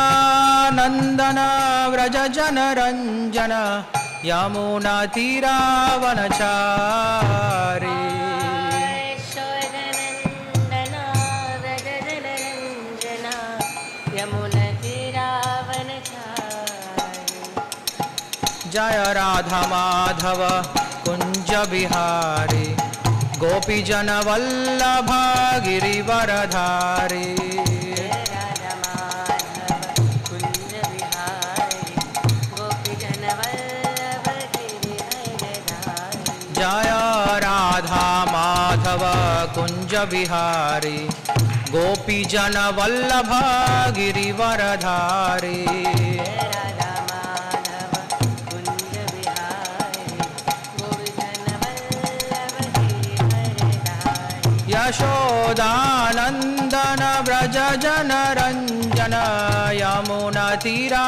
यशोदानन्दन व्रज जनरञ्जन यमुनातीरावनचारी जय राधा माधव कुंज बिहारी गोपीजन वल्लभ गिरिवरधारी जय राधा माधव कुंज बिहारी गोपीजन वल्लभ गिरिवरधारी यशोदानन्दन व्रज जनरञ्जन यमुनातीरावनचारी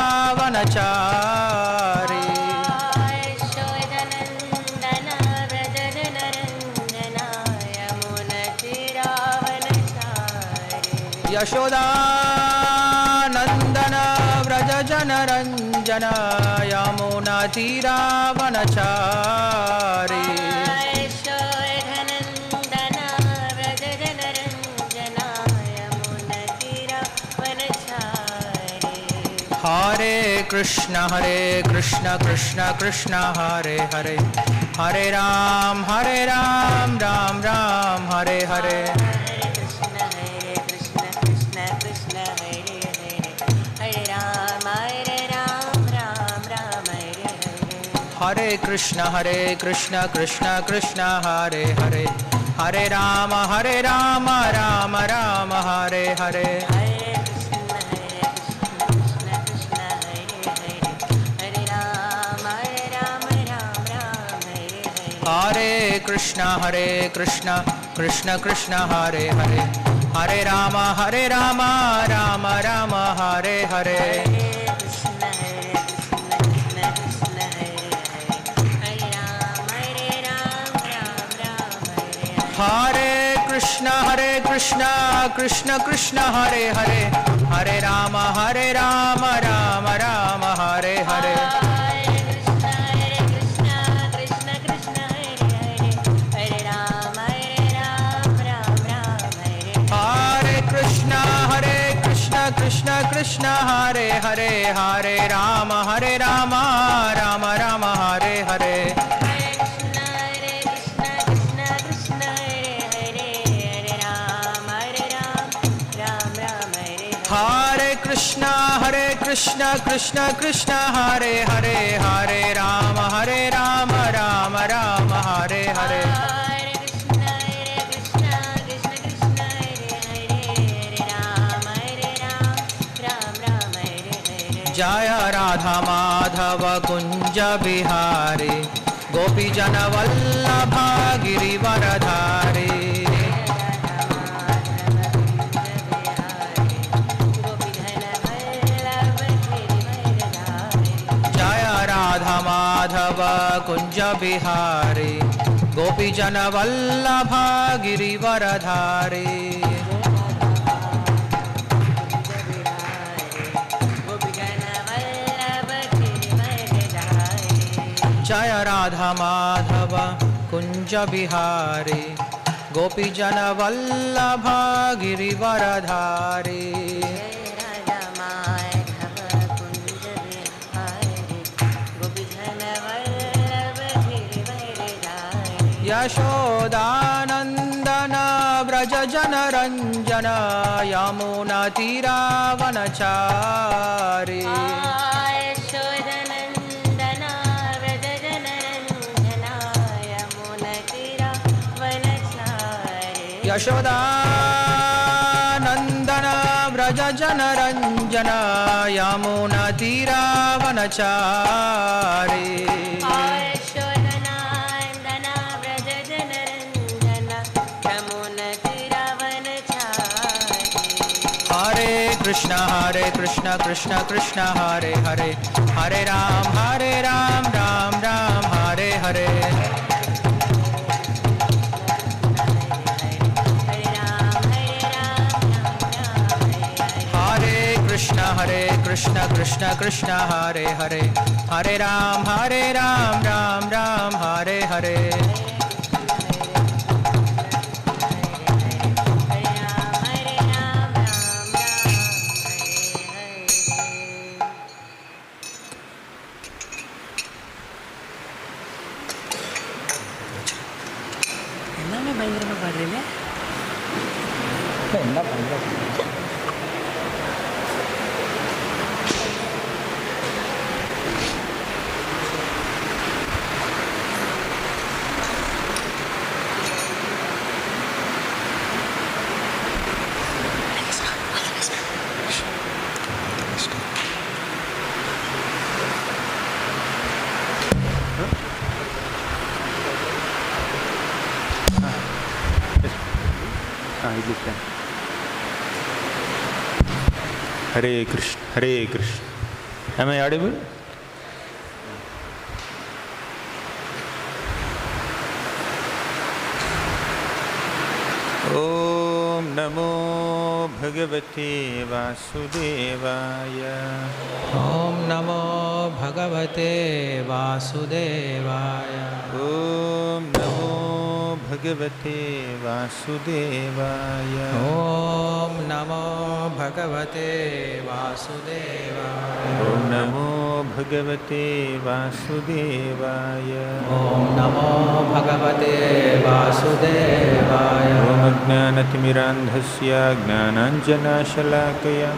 यशोदानन्दन व्रज जनरञ्जन यमुनातीरावनचारी हरे कृष्ण कृष्ण कृष्ण हरे हरे हरे राम राम राम हरे हरे हरे कृष्ण कृष्ण कृष्ण हरे हरे हरे राम राम राम हरे हरे हरे कृष्ण कृष्ण कृष्ण हरे हरे हरे राम राम राम हरे हरे हरे कृष्ण कृष्ण कृष्ण हरे हरे हरे राम राम राम हरे हरे कृष्ण कृष्ण हरे हरे हरे राम राम राम हरे हरे हरे कृष्ण कृष्ण कृष्ण हरे हरे हरे राम राम राम हरे हरे जय राधा माधव कुंज बिहारी गोपीजन वल्लभ गिरिवरधारी जय राधा माधव कुंज बिहारी गोपीजन वल्लभ गिरिवरधारी जय Radha Madhav Kunj Bihari गोपीजन Vallabh Girivardhari Yashodanandan Vraj जनरञ्जन यमुनातीरावनचारी Yashodanandan Vraj जनरञ्जन यमुनातीरावनचारी Krishna Krishna Krishna Hare Hare, Hare Ram Ram Ram Hare Hare. Krishna Krishna Krishna Hare Hare, Hare Ram Ram Ram Hare Hare. எல்லாமே பயங்கரமாக பாடுறீங்க. என்ன பண்ணுறது? Hare Krishna, Hare Krishna. Am I audible? Om Namo Bhagavate Vasudevaya. Om Namo Bhagavate Vasudevaya. Om Namo Bhagavate Vasudevaya. Om Namo Bhagavate Vasudevaya. Om Namo Bhagavate Vasudevaya. Om Namo Bhagavate Vasudevaya. Om Ajnanatimmirandhasya Jnananjanashalakaya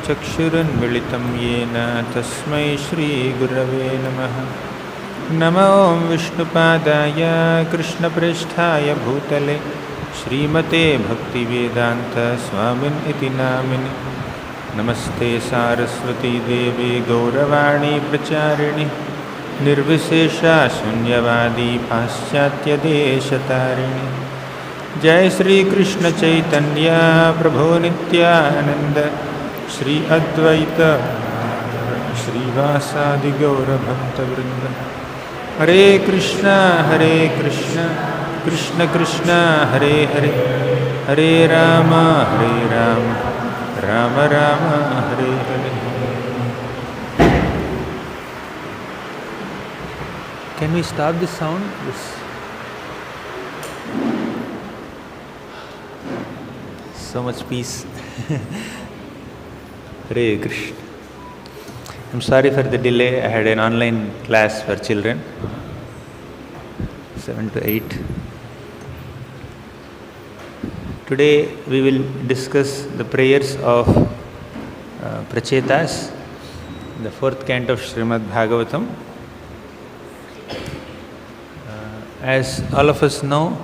Chakshurunmilitam Yena Tasmai Shri Gurave Namaha. Namo Om Vishnupadaya Krishnapreshthaya Bhutale Srimate Bhaktivedanta Swamin Iti Namini. Namaste Saraswati Devi Gauravani Pracharini Nirvishesha Shunyavadi Paschatya Deshatarini. Jai Shri Krishna Chaitanya Prabhu Nityananda Shri Advaita Shri Vasadi Gaura Bhakta Vrinda. Hare Krishna Krishna Krishna Hare Hare, Hare Rama Rama Rama Hare Hare. Can we stop this sound? Yes. So much peace. Hare Krishna. I'm sorry for the delay. I had an online class for children, 7 to 8. Today we will discuss the prayers of Pracetas, the 4th canto of Srimad Bhagavatam. As all of us know,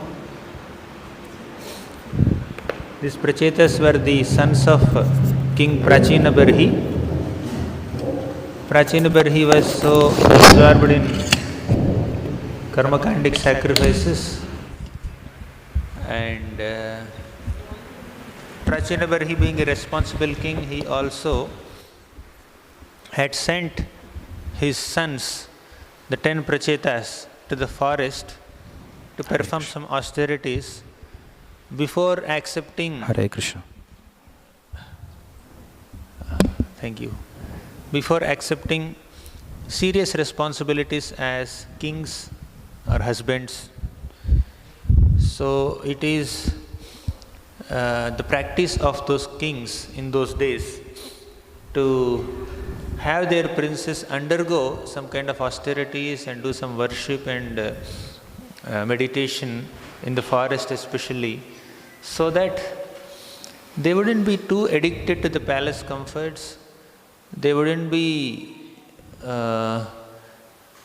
these Pracetas were the sons of King Prachinabarhi. Prachinabarhi was so absorbed in karmakandic sacrifices, and Prachinabarhi, being a responsible king, he also had sent his sons, the 10 Pracetas, to the forest to perform some austerities before accepting. Hare Krishna. Thank you. Before accepting serious responsibilities as kings or husbands. So it is the practice of those kings in those days to have their princes undergo some kind of austerities and do some worship and meditation in the forest especially, so that they wouldn't be too addicted to the palace comforts, they wouldn't be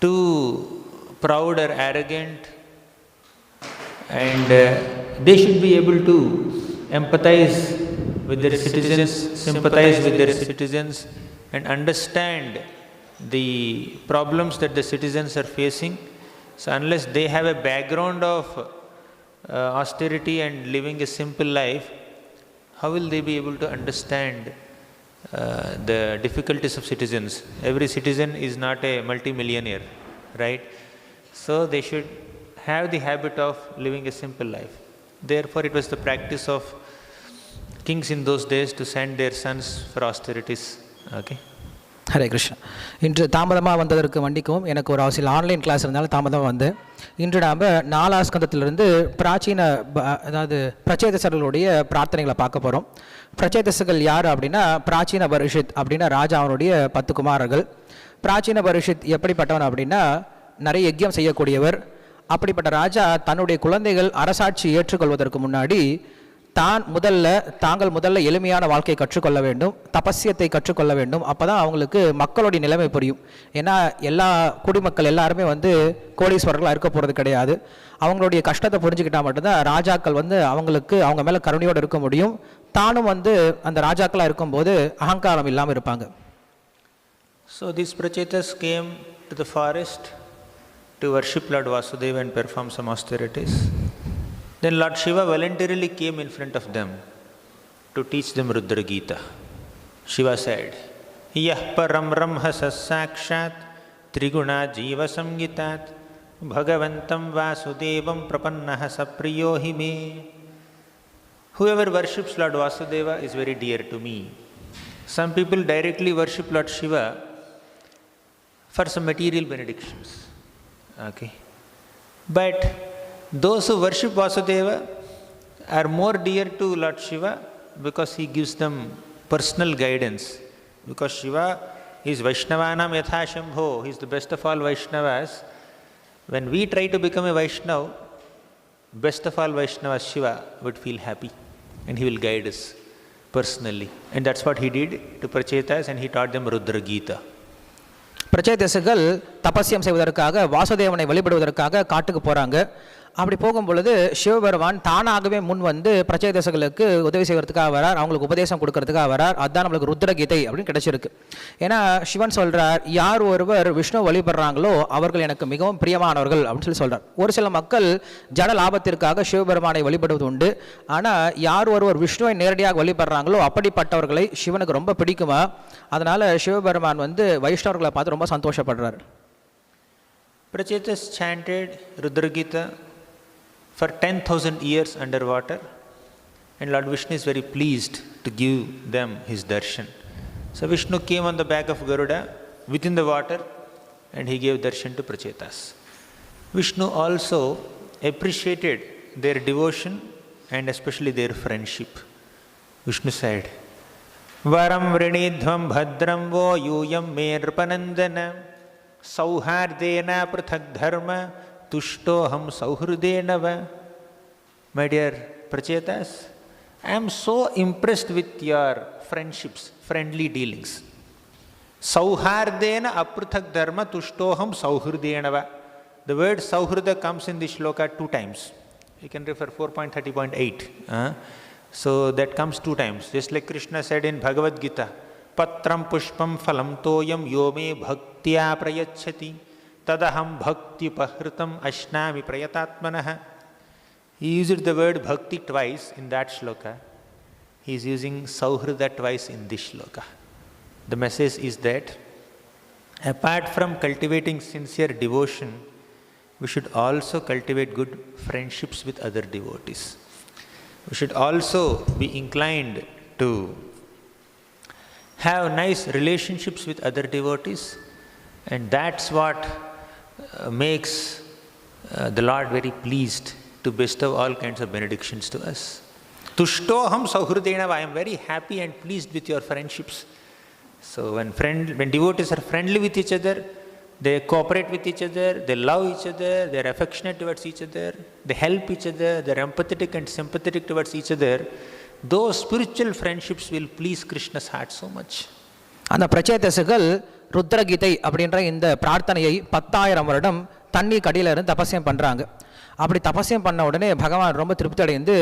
too proud or arrogant, and they should be able to empathize with their citizens, sympathize with their citizens, and understand the problems that the citizens are facing. So unless they have a background of austerity and living a simple life, how will they be able to understand the difficulties of citizens. Every citizen is not a multi-millionaire, right? So they should have the habit of living a simple life. Therefore, it was the practice of kings in those days to send their sons for austerities. Okay. Hare Krishna. இன்று தாமதமாக வந்ததற்கு மன்னிக்கவும், எனக்கு ஒரு சில online class இருந்தாலும் தாமதமாக வந்து இன்று நாம் 4ஆம் ஸ்கந்தத்திலிருந்து அதாவது பிரச்சேதசர்களுடைய பிரார்த்தனைகளை பார்க்க போகிறோம். பிரச்சேதசர்கள் யார் அப்படின்னா, பிராச்சீன பரிஷித் அப்படின்னா ராஜா அவனுடைய 10 குமாரர்கள். பிராச்சீன பரிஷித் எப்படிப்பட்டவன் அப்படின்னா, நிறைய யஜ்யம் செய்யக்கூடியவர். அப்படிப்பட்ட ராஜா தன்னுடைய குழந்தைகள் அரசாட்சி ஏற்றுக்கொள்வதற்கு முன்னாடி தாங்கள் முதல்ல எளிமையான வாழ்க்கையை கற்றுக்கொள்ள வேண்டும், தபஸ்யத்தை கற்றுக்கொள்ள வேண்டும். அப்போ தான் அவங்களுக்கு மக்களுடைய நிலைமை புரியும். ஏன்னா எல்லா குடிமக்கள் எல்லாருமே கோடீஸ்வரர்களாக இருக்க போகிறது கிடையாது. அவங்களுடைய கஷ்டத்தை புரிஞ்சுக்கிட்டால் மட்டும்தான் ராஜாக்கள் அவங்க மேலே கருணையோடு இருக்க முடியும். தானும் அந்த ராஜாக்களாக இருக்கும்போது அகங்காரம் இல்லாமல் இருப்பாங்க. So these Pracetas came to the forest to worship Lord Vasudeva and perform some austerities. Then Lord Shiva voluntarily came in front of them to teach them Rudra Gita. Shiva said, Yah param ramhasa sakshat triguna jiva samgitat bhagavantam vasudevam prapannaha sapriyo hi me. Whoever worships Lord Vasudeva is very dear to me. Some people directly worship Lord Shiva for some material benedictions. Okay. But those who worship Vasudeva are more dear to Lord Shiva because he gives them personal guidance. Because Shiva is Vaishnavanam Yatha Shambho, he is the best of all Vaishnavas. When we try to become a Vaishnava, best of all Vaishnavas, Shiva would feel happy and he will guide us personally. And that's what he did to Pracetas, and he taught them Rudra Gita. பிரச்சேதசர்கள் தபஸ்யம் செய்வதற்காக வாசுதேவனை வழிபடுவதற்காக காட்டுக்கு போகிறாங்க. அப்படி போகும்பொழுது சிவபெருமான் தானாகவே முன் பிரச்சேதசர்களுக்கு உதவி செய்வதற்காக வரார், அவங்களுக்கு உபதேசம் கொடுக்கறதுக்காக வரார். அதுதான் நம்மளுக்கு ருத்ரகீதை அப்படின்னு கிடைச்சிருக்கு. ஏன்னா சிவன் சொல்கிறார், யார் ஒருவர் விஷ்ணு வழிபடுறாங்களோ அவர்கள் எனக்கு மிகவும் பிரியமானவர்கள் அப்படின்னு சொல்கிறார். ஒரு சில மக்கள் ஜட லாபத்திற்காக சிவபெருமானை வழிபடுவது உண்டு. ஆனால் யார் ஒருவர் விஷ்ணுவை நேரடியாக வழிபடுறாங்களோ அப்படிப்பட்டவர்களை சிவனுக்கு ரொம்ப பிடிக்குமா. அதனால் சிவபெருமான் வைஷ்ணவர்களை பார்த்து ரொம்ப சந்தோஷப்படுறார். Pracetas chanted Rudra Gita for 10,000 years underwater, and Lord Vishnu is very pleased to give them his darshan. So Vishnu came on the back of Garuda within the water and he gave darshan to Pracetas. Vishnu also appreciated their devotion and especially their friendship. Vishnu said, Varam vrinidhvam bhadram vo yuyam me nripanandana sauhardena prathak dharma tushtoham sauhrudenava. My dear Pracetas, I am so impressed with your friendships, friendly dealings. Sauhardena aprathak dharma tushtoham sauhrudenava. The word sauhrida comes in this shloka 2 times. You can refer 4.30.8. So that comes 2 times. Just like Krishna said in Bhagavad Gita, Patram pushpam phalam toyam yome bhaktya prayachati tadaham bhakti pahritam ashnami prayatatmanah. He used the word bhakti twice in that shloka. He is using sauhrida twice in this shloka. The message is that apart from cultivating sincere devotion, we should also cultivate good friendships with other devotees. We should also be inclined to have nice relationships with other devotees, and that's what makes the Lord very pleased to bestow all kinds of benedictions to us. Tushtoham sauhrudenava, I am very happy and pleased with your friendships. So when devotees are friendly with each other, they cooperate with each other, they love each other, they are affectionate towards each other, they help each other, they are empathetic and sympathetic towards each other. Those spiritual friendships will please Krishna's heart so much. அந்த பிரச்சேதசுகள் ருத்ரகீதை அப்படின்ற இந்த பிரார்த்தனையை 10,000 வருடம் தண்ணி கடியில இருந்து தபஸ்யம் பண்றாங்க. அப்படி தபஸ்யம் பண்ண உடனே பகவான் ரொம்ப திருப்தி அடைந்து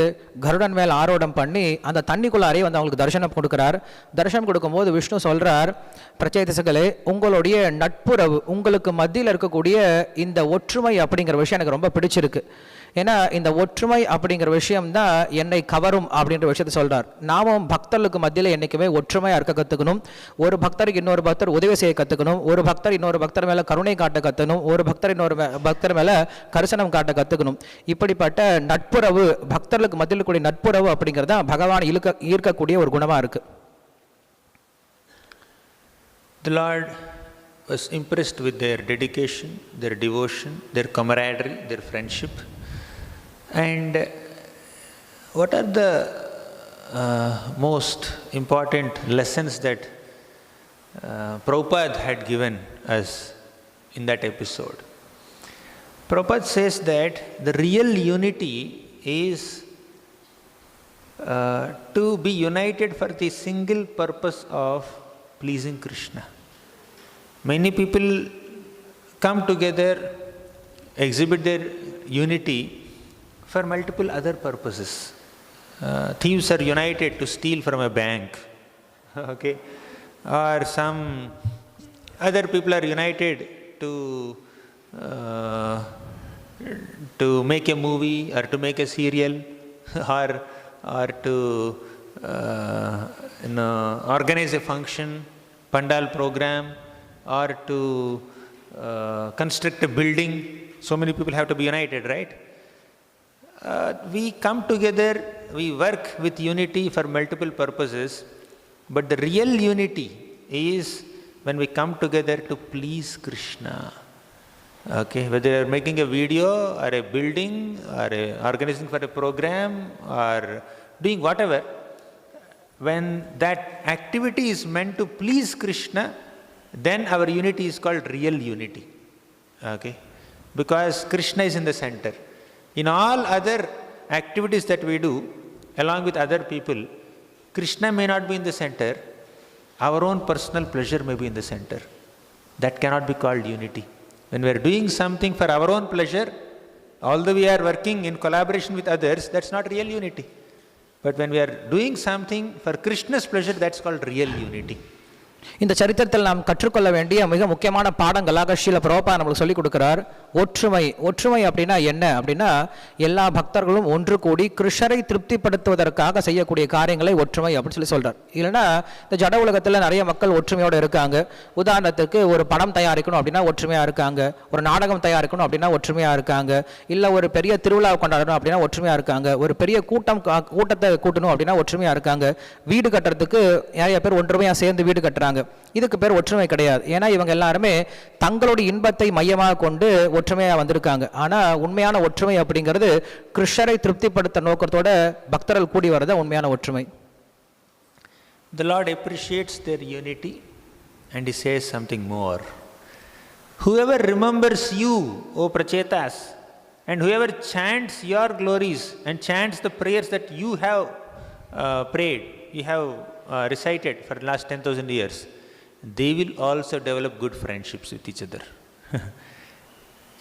கருடன் மேல் ஆரோடம் பண்ணி அந்த தண்ணிக்குள்ளாரே அவங்களுக்கு தரிசனம் கொடுக்குறார். தரிசனம் கொடுக்கும்போது விஷ்ணு சொல்றார், பிரச்சேதசுகளே, உங்களுடைய நட்புறவு, உங்களுக்கு மத்தியில் இருக்கக்கூடிய இந்த ஒற்றுமை அப்படிங்கிற விஷயம் எனக்கு ரொம்ப பிடிச்சிருக்கு. ஏன்னா இந்த ஒற்றுமை அப்படிங்கிற விஷயம்தான் என்னை கவரும் அப்படின்ற விஷயத்த சொல்கிறார். நாமும் பக்தர்களுக்கு மத்தியில் என்றைக்குமே ஒற்றுமையாக இருக்க கற்றுக்கணும். ஒரு பக்தருக்கு இன்னொரு பக்தர் உதவி செய்ய கற்றுக்கணும். ஒரு பக்தர் இன்னொரு பக்தர் மேலே கருணை காட்ட கற்றுக்கணும். ஒரு பக்தர் இன்னொரு பக்தர் மேலே கரிசனம் காட்ட கற்றுக்கணும். இப்படிப்பட்ட நட்புறவு, பக்தர்களுக்கு மத்தியில் கூடிய நட்புறவு அப்படிங்கிறது தான் பகவான் ஈர்க்கக்கூடிய ஒரு குணமாக இருக்குது. The Lord was impressed with their dedication, their devotion, their camaraderie, their friendship. And what are the most important lessons that Prabhupada had given us in that episode? Prabhupada says that the real unity is to be united for the single purpose of pleasing Krishna. Many people come together, exhibit their unity for multiple other purposes. Thieves are united to steal from a bank, okay? Or some other people are united to make a movie or to make a serial or to organize a function, pandal program, or to construct a building. So many people have to be united, right? We come together, we work with unity for multiple purposes, but the real unity is when we come together to please Krishna. Okay, whether you are making a video or a building or organizing for a program or doing whatever, when that activity is meant to please Krishna, then our unity is called real unity. Okay? Because Krishna is in the center. In all other activities that we do, along with other people, Krishna may not be in the center, our own personal pleasure may be in the center. That cannot be called unity. When we are doing something for our own pleasure, although we are working in collaboration with others, that's not real unity. But when we are doing something for Krishna's pleasure, that's called real unity. இந்த சரித்திரத்தில் நாம் கற்றுக்கொள்ள வேண்டிய மிக முக்கியமான பாடங்களாக ஸ்ரீல பிரபுபாத் நம்மளுக்கு சொல்லிக் கொடுக்கிறார். ஒற்றுமை அப்படின்னா என்ன அப்படின்னா, எல்லா பக்தர்களும் ஒன்று கூடி கிருஷ்ணரை திருப்திப்படுத்துவதற்காக செய்யக்கூடிய காரியங்களை ஒற்றுமை அப்படின்னு சொல்லி சொல்றார். இல்லைன்னா இந்த ஜட உலகத்தில் நிறைய மக்கள் ஒற்றுமையோடு இருக்காங்க. உதாரணத்துக்கு ஒரு படம் தயாரிக்கணும் அப்படின்னா ஒற்றுமையாக இருக்காங்க, ஒரு நாடகம் தயாரிக்கணும் அப்படின்னா ஒற்றுமையாக இருக்காங்க, இல்லை ஒரு பெரிய திருவிழா கொண்டாடணும் அப்படின்னா ஒற்றுமையாக இருக்காங்க, ஒரு பெரிய கூட்டத்தை கூட்டணும் அப்படின்னா ஒற்றுமையாக இருக்காங்க, வீடு கட்டுறதுக்கு நிறைய பேர் ஒற்றுமையாக சேர்ந்து வீடு கட்டுறாங்க. இதுக்கு பேர் ஒற்றுமை கிடையாது. ஏன்னா இவங்க எல்லாருமே தங்களுடைய இன்பத்தை மையமாக கொண்டு ஒற்றுமையாக வந்திருக்காங்க. ஆனால் உண்மையான ஒற்றுமை அப்படிங்கிறது கிருஷ்ணரை திருப்திப்படுத்த நோக்கத்தோட பக்தர்கள் கூடி வரத உண்மையான ஒற்றுமை. The Lord appreciates their unity and He says something more. Whoever remembers you, O Pracetas, and whoever chants your glories and chants the prayers that you have prayed, you have recited for the last 10,000 years, they will also develop good friendships with each other.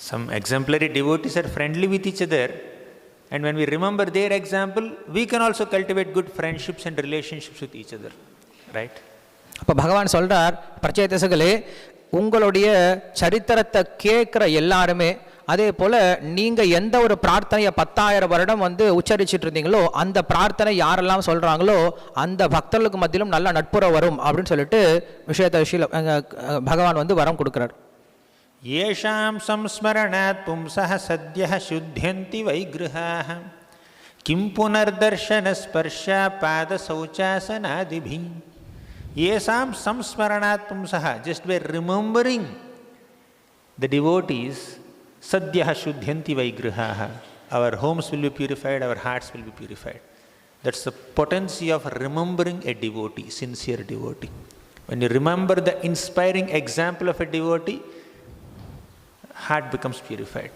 Some exemplary devotees are friendly with each other, and when we remember their example, we can also cultivate good friendships and relationships with each other, right? அப்போ பகவான் சொல்றார், பிரச்சேதசகளே, உங்களுடைய சரித்திரத்தை கேட்குற எல்லாருமே, அதே போல் நீங்கள் எந்த ஒரு பிரார்த்தனையை 10,000 வருடம் உச்சரிச்சுட்டு இருந்தீங்களோ அந்த பிரார்த்தனை யாரெல்லாம் சொல்கிறாங்களோ அந்த பக்தர்களுக்கு மத்தியிலும் நல்ல நட்புறவு வரும் அப்படின்னு சொல்லிட்டு விஷயத்தை பகவான் வரம் கொடுக்குறார். ஏஷாம் சம்ஸ்மரணாத் பும்சஹ சத்யஹ சுத்யந்தி வைக்ருஹாஹ கிம் புனர்தர்ஷன ஸ்பர்ஷ பாத சௌச்சாசனாதிபி. ஏஷாம் சம்ஸ்மரணாத் பும்சஹ, just by remembering the devotees, Sadhyaha Shuddhyanti Vaigrahaha. Our homes will be purified, our hearts will be purified. That's the potency of remembering a devotee, sincere devotee. When you remember the inspiring example of a devotee, heart becomes purified.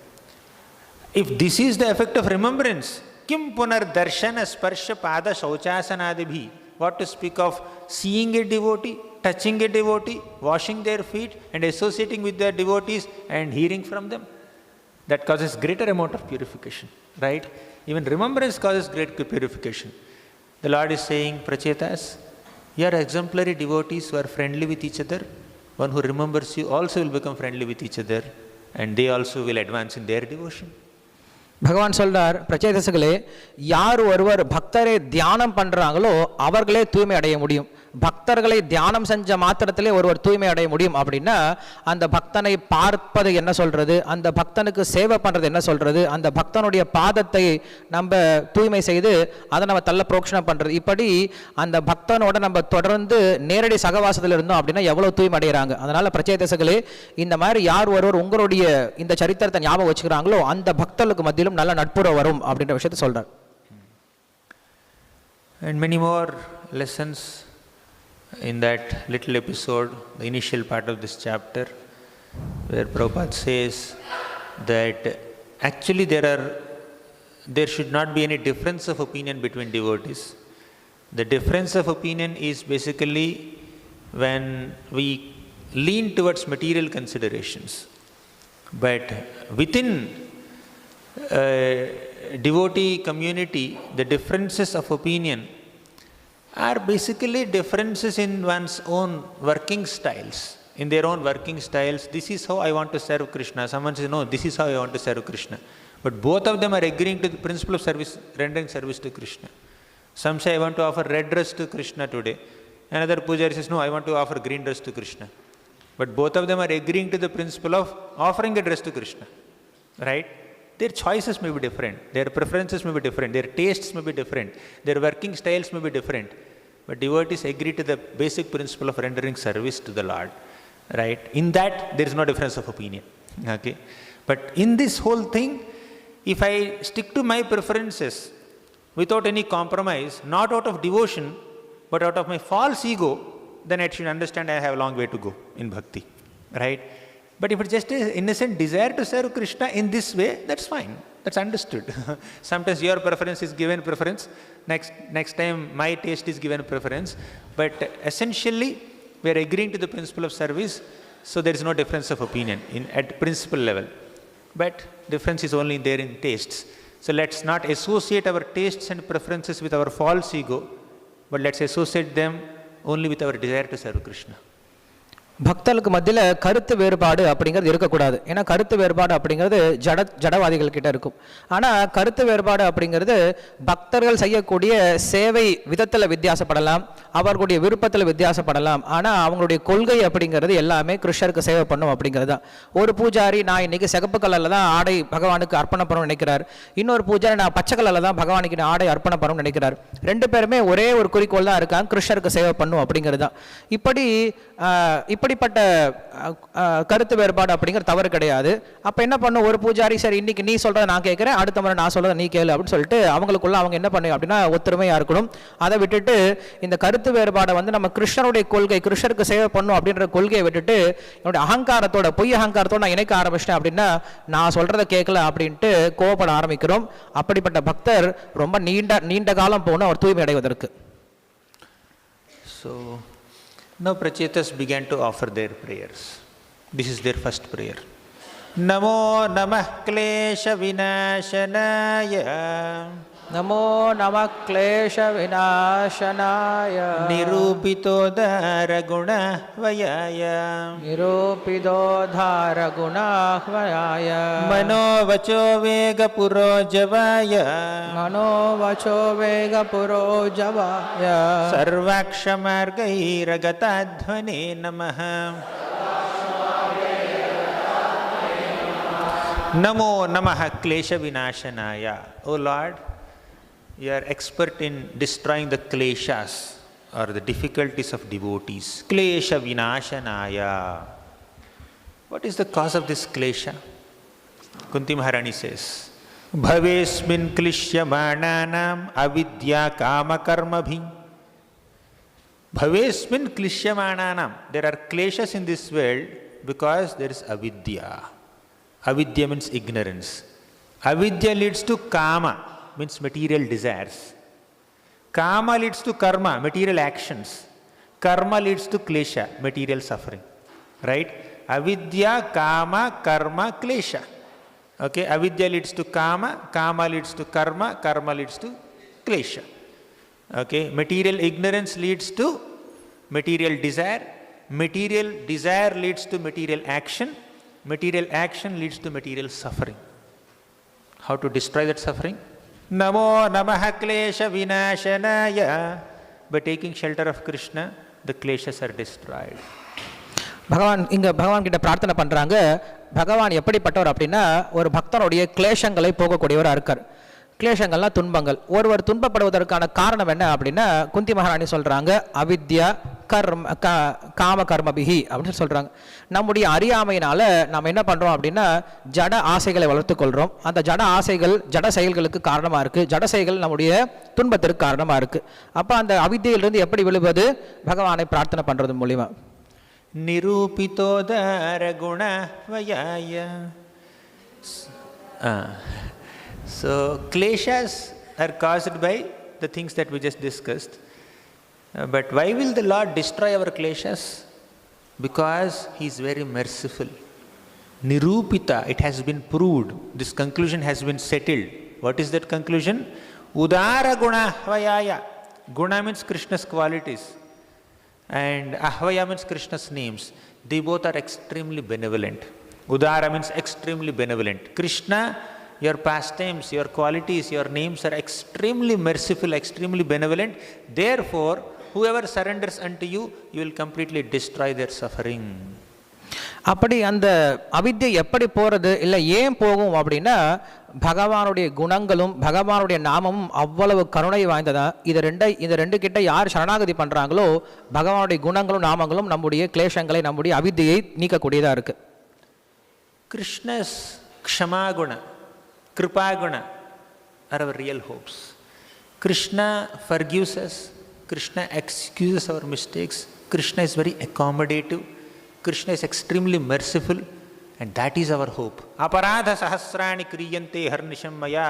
If this is the effect of remembrance, Kim Punar Darshana Sparsha Pada Shauchasanadibhi. What to speak of seeing a devotee, touching a devotee, washing their feet and associating with their devotees and hearing from them? That causes greater amount of purification, right? Even remembrance causes great purification. The Lord is saying, Pracetas, you are exemplary devotees who are friendly with each other. One who remembers you also will become friendly with each other, and they also will advance in their devotion. பகவான் சொல்றார், பிரச்சேதசுகளே, யார் ஒருவர் பக்தரை தியானம் பண்றாங்களோ அவர்களே தூய்மை அடைய முடியும். பக்தர்களை தியானம் செஞ்ச மாத்திரத்திலே ஒருவர் தூய்மை அடைய முடியும் அப்படின்னா, அந்த பக்தனை பார்ப்பது என்ன சொல்றது, அந்த பக்தனுக்கு சேவை பண்றது என்ன சொல்றது, அந்த பக்தனுடைய பாதத்தை நம்ம தூய்மை செய்து அதை நம்ம தள்ள புரோக்ஷணம் பண்றது, இப்படி அந்த பக்தனோட நம்ம தொடர்ந்து நேரடி சகவாசத்தில் இருந்தோம் அப்படின்னா எவ்வளவு தூய்மை அடைகிறாங்க. அதனால பிரச்சேதசுகளே, இந்த மாதிரி யார் ஒருவர் உங்களுடைய இந்த சரித்திரத்தை ஞாபகம் வச்சுக்கிறாங்களோ அந்த பக்தர்களுக்கு மத்தியிலும் நல்ல நட்புறவு வரும் அப்படின்ற விஷயத்தை சொல்றார். And many more lessons in that little episode, the initial part of this chapter, where Prabhupada says that actually there should not be any difference of opinion between devotees. The difference of opinion is basically when we lean towards material considerations. But within devotee community, the differences of opinion are basically differences in one's own working styles. In their own working styles, this is how I want to serve Krishna. Someone says, no, this is how I want to serve Krishna. But both of them are agreeing to the principle of service, rendering service to Krishna. Some say, I want to offer red dress to Krishna today. Another pujari says, no, I want to offer green dress to Krishna. But both of them are agreeing to the principle of offering a dress to Krishna. Right? Their choices may be different, their preferences may be different, their tastes may be different, their working styles may be different. But devotees agree to the basic principle of rendering service to the Lord. Right? In that, there is no difference of opinion. Okay? But in this whole thing, if I stick to my preferences without any compromise, not out of devotion, but out of my false ego, then I should understand I have a long way to go in bhakti. Right? But if it's just an innocent desire to serve Krishna in this way, that's fine. That's understood. Sometimes your preference is given preference. Next time my taste is given preference. But essentially, we are agreeing to the principle of service, so there is no difference of opinion at principle level. But difference is only there in tastes. So let's not associate our tastes and preferences with our false ego, but let's associate them only with our desire to serve Krishna. பக்தர்களுக்கு மத்தியில் கருத்து வேறுபாடு அப்படிங்கிறது இருக்கக்கூடாது. ஏன்னா கருத்து வேறுபாடு அப்படிங்கிறது ஜடவாதிகள் கிட்ட இருக்கும். ஆனால் கருத்து வேறுபாடு அப்படிங்கிறது பக்தர்கள் செய்யக்கூடிய சேவை விதத்தில் வித்தியாசப்படலாம், அவர்களுடைய விருப்பத்தில் வித்தியாசப்படலாம். ஆனால் அவங்களுடைய கொள்கை அப்படிங்கிறது எல்லாமே கிருஷ்ணருக்கு சேவை பண்ணும் அப்படிங்கிறது தான். ஒரு பூஜாரி நான் இன்னைக்கு சிகப்பு கலரில் தான் ஆடை பகவானுக்கு அர்ப்பணம் பண்ணணும்னு நினைக்கிறார், இன்னொரு பூஜாரி நான் பச்சை கலரில் தான் பகவானுக்கு ஆடை அர்ப்பணம் பண்ணணும்னு நினைக்கிறார். ரெண்டு பேருமே ஒரே ஒரு குறிக்கோள் தான் இருக்காங்க, கிருஷ்ணருக்கு சேவை பண்ணும் அப்படிங்கிறது தான். இப்படிப்பட்ட கருத்து வேறுபாடு அப்படிங்கிறது தவறு கிடையாது. அப்போ என்ன பண்ணும், ஒரு பூஜாரி சரி இன்னைக்கு நீ சொல்கிறத நான் கேட்குறேன், அடுத்த முறை நான் சொல்கிறத நீ கேளு அப்படின்னு சொல்லிட்டு அவங்களுக்குள்ள அவங்க என்ன பண்ணும் அப்படின்னா ஒத்துமையாக இருக்கணும். அதை விட்டுட்டு இந்த கருத்து வேறுபாடை வந்து நம்ம கிருஷ்ணருடைய கொள்கை, கிருஷ்ணருக்கு சேவை பண்ணும் அப்படின்ற கொள்கையை விட்டுட்டு என்னுடைய அகங்காரத்தோட, பொய் அகங்காரத்தோட நான் இணைக்க ஆரம்பிச்சிட்டேன் அப்படின்னா நான் சொல்கிறத கேட்கல அப்படின்ட்டு கோவப்பட ஆரம்பிக்கிறோம். அப்படிப்பட்ட பக்தர் ரொம்ப நீண்ட காலம் போகணும் அவர் தூய்மை அடைவதற்கு. So now Pracetas began to offer their prayers. This is their first prayer. Namo namah klesha vinashanaya. Namo namah klesha vinashanaya. Nirupito dhara guna vayaya. Nirupito dhara guna vayaya. Mano vacho vega puro javaya. Mano vacho vega puro javaya. Sarvaksha margairagathadhvane namaha. Namo namaha klesha vinashanaya. O Lord, you are expert in destroying the kleshas or the difficulties of devotees. Klesha vinashanaya. What is the cause of this klesha? Kunti Maharani says, Bhavesmin klishyamananam avidya kama karma bhi. Bhavesmin klishyamananam. There are kleshas in this world because there is avidya. Avidya means ignorance. Avidya leads to kama, means material desires. Kama leads to karma, material actions. Karma leads to klesha, material suffering. Right? Avidya, kama, karma, klesha. Okay, avidya leads to kama, kama leads to karma, karma leads to klesha. Okay, material ignorance leads to material desire leads to material action leads to material suffering. how to destroy that suffering? Namo namaha klesha vinashanaya. By taking shelter of Krishna, the kleshas are destroyed. பகவான் கிட்ட பிரார்த்தனை பண்றாங்க. பகவான் எப்படிப்பட்டவர் அப்படின்னா ஒரு பக்தனுடைய கிளேஷங்களை போகக்கூடியவராக இருக்கார். கிளேஷங்கள்லாம் துன்பங்கள். ஒருவர் துன்பப்படுவதற்கான காரணம் என்ன அப்படின்னா குந்தி மகாராணி சொல்றாங்க அவித்யா காம கர்மபிகி அப்படின்னு சொல்றாங்க. நம்முடைய அறியாமையினால நம்ம என்ன பண்றோம் அப்படின்னா ஜட ஆசைகளை வளர்த்து கொள்றோம். அந்த ஜட ஆசைகள் ஜட செயல்களுக்கு காரணமா இருக்கு. ஜட செயல்கள் நம்முடைய துன்பத்திற்கு காரணமா இருக்கு. அப்ப அந்த அவித்தியிலிருந்து எப்படி விழுவது? பகவானை பிரார்த்தனை பண்றது மூலியமா. நிரூபிதோதர குண வயாய. So kleshas are caused by the things that we just discussed. But why will the Lord destroy our kleshas? Because He is very merciful. Nirupita, it has been proved. This conclusion has been settled. What is that conclusion? Udara guna ahvayaya. Guna means Krishna's qualities. And ahvaya means Krishna's names. They both are extremely benevolent. Udara means extremely benevolent. Krishna, your pastimes, your qualities, your names are extremely merciful, extremely benevolent. Therefore, whoever surrenders unto you, you will completely destroy their suffering. அப்படி அந்த அவித்யை எப்படி போறது இல்லை ஏன் போகும் அப்படின்னா பகவானுடைய குணங்களும் பகவானுடைய நாமமும் அவ்வளவு கருணை வாய்ந்ததா. இது ரெண்டு கிட்ட யார் சரணாகதி பண்றாங்களோ பகவானுடைய குணங்களும் நாமங்களும் நம்முடைய கிளேஷங்களை நம்முடைய அவித்யை நீக்கக்கூடியதா இருக்கு. Krishna's kshamaguna, kripaguna are our real hopes. Krishna forgives us. Krishna excuses our mistakes. Krishna is very accommodative. Krishna is extremely merciful, and that is our hope. Aparadha sahasrani kriyante harnisham maya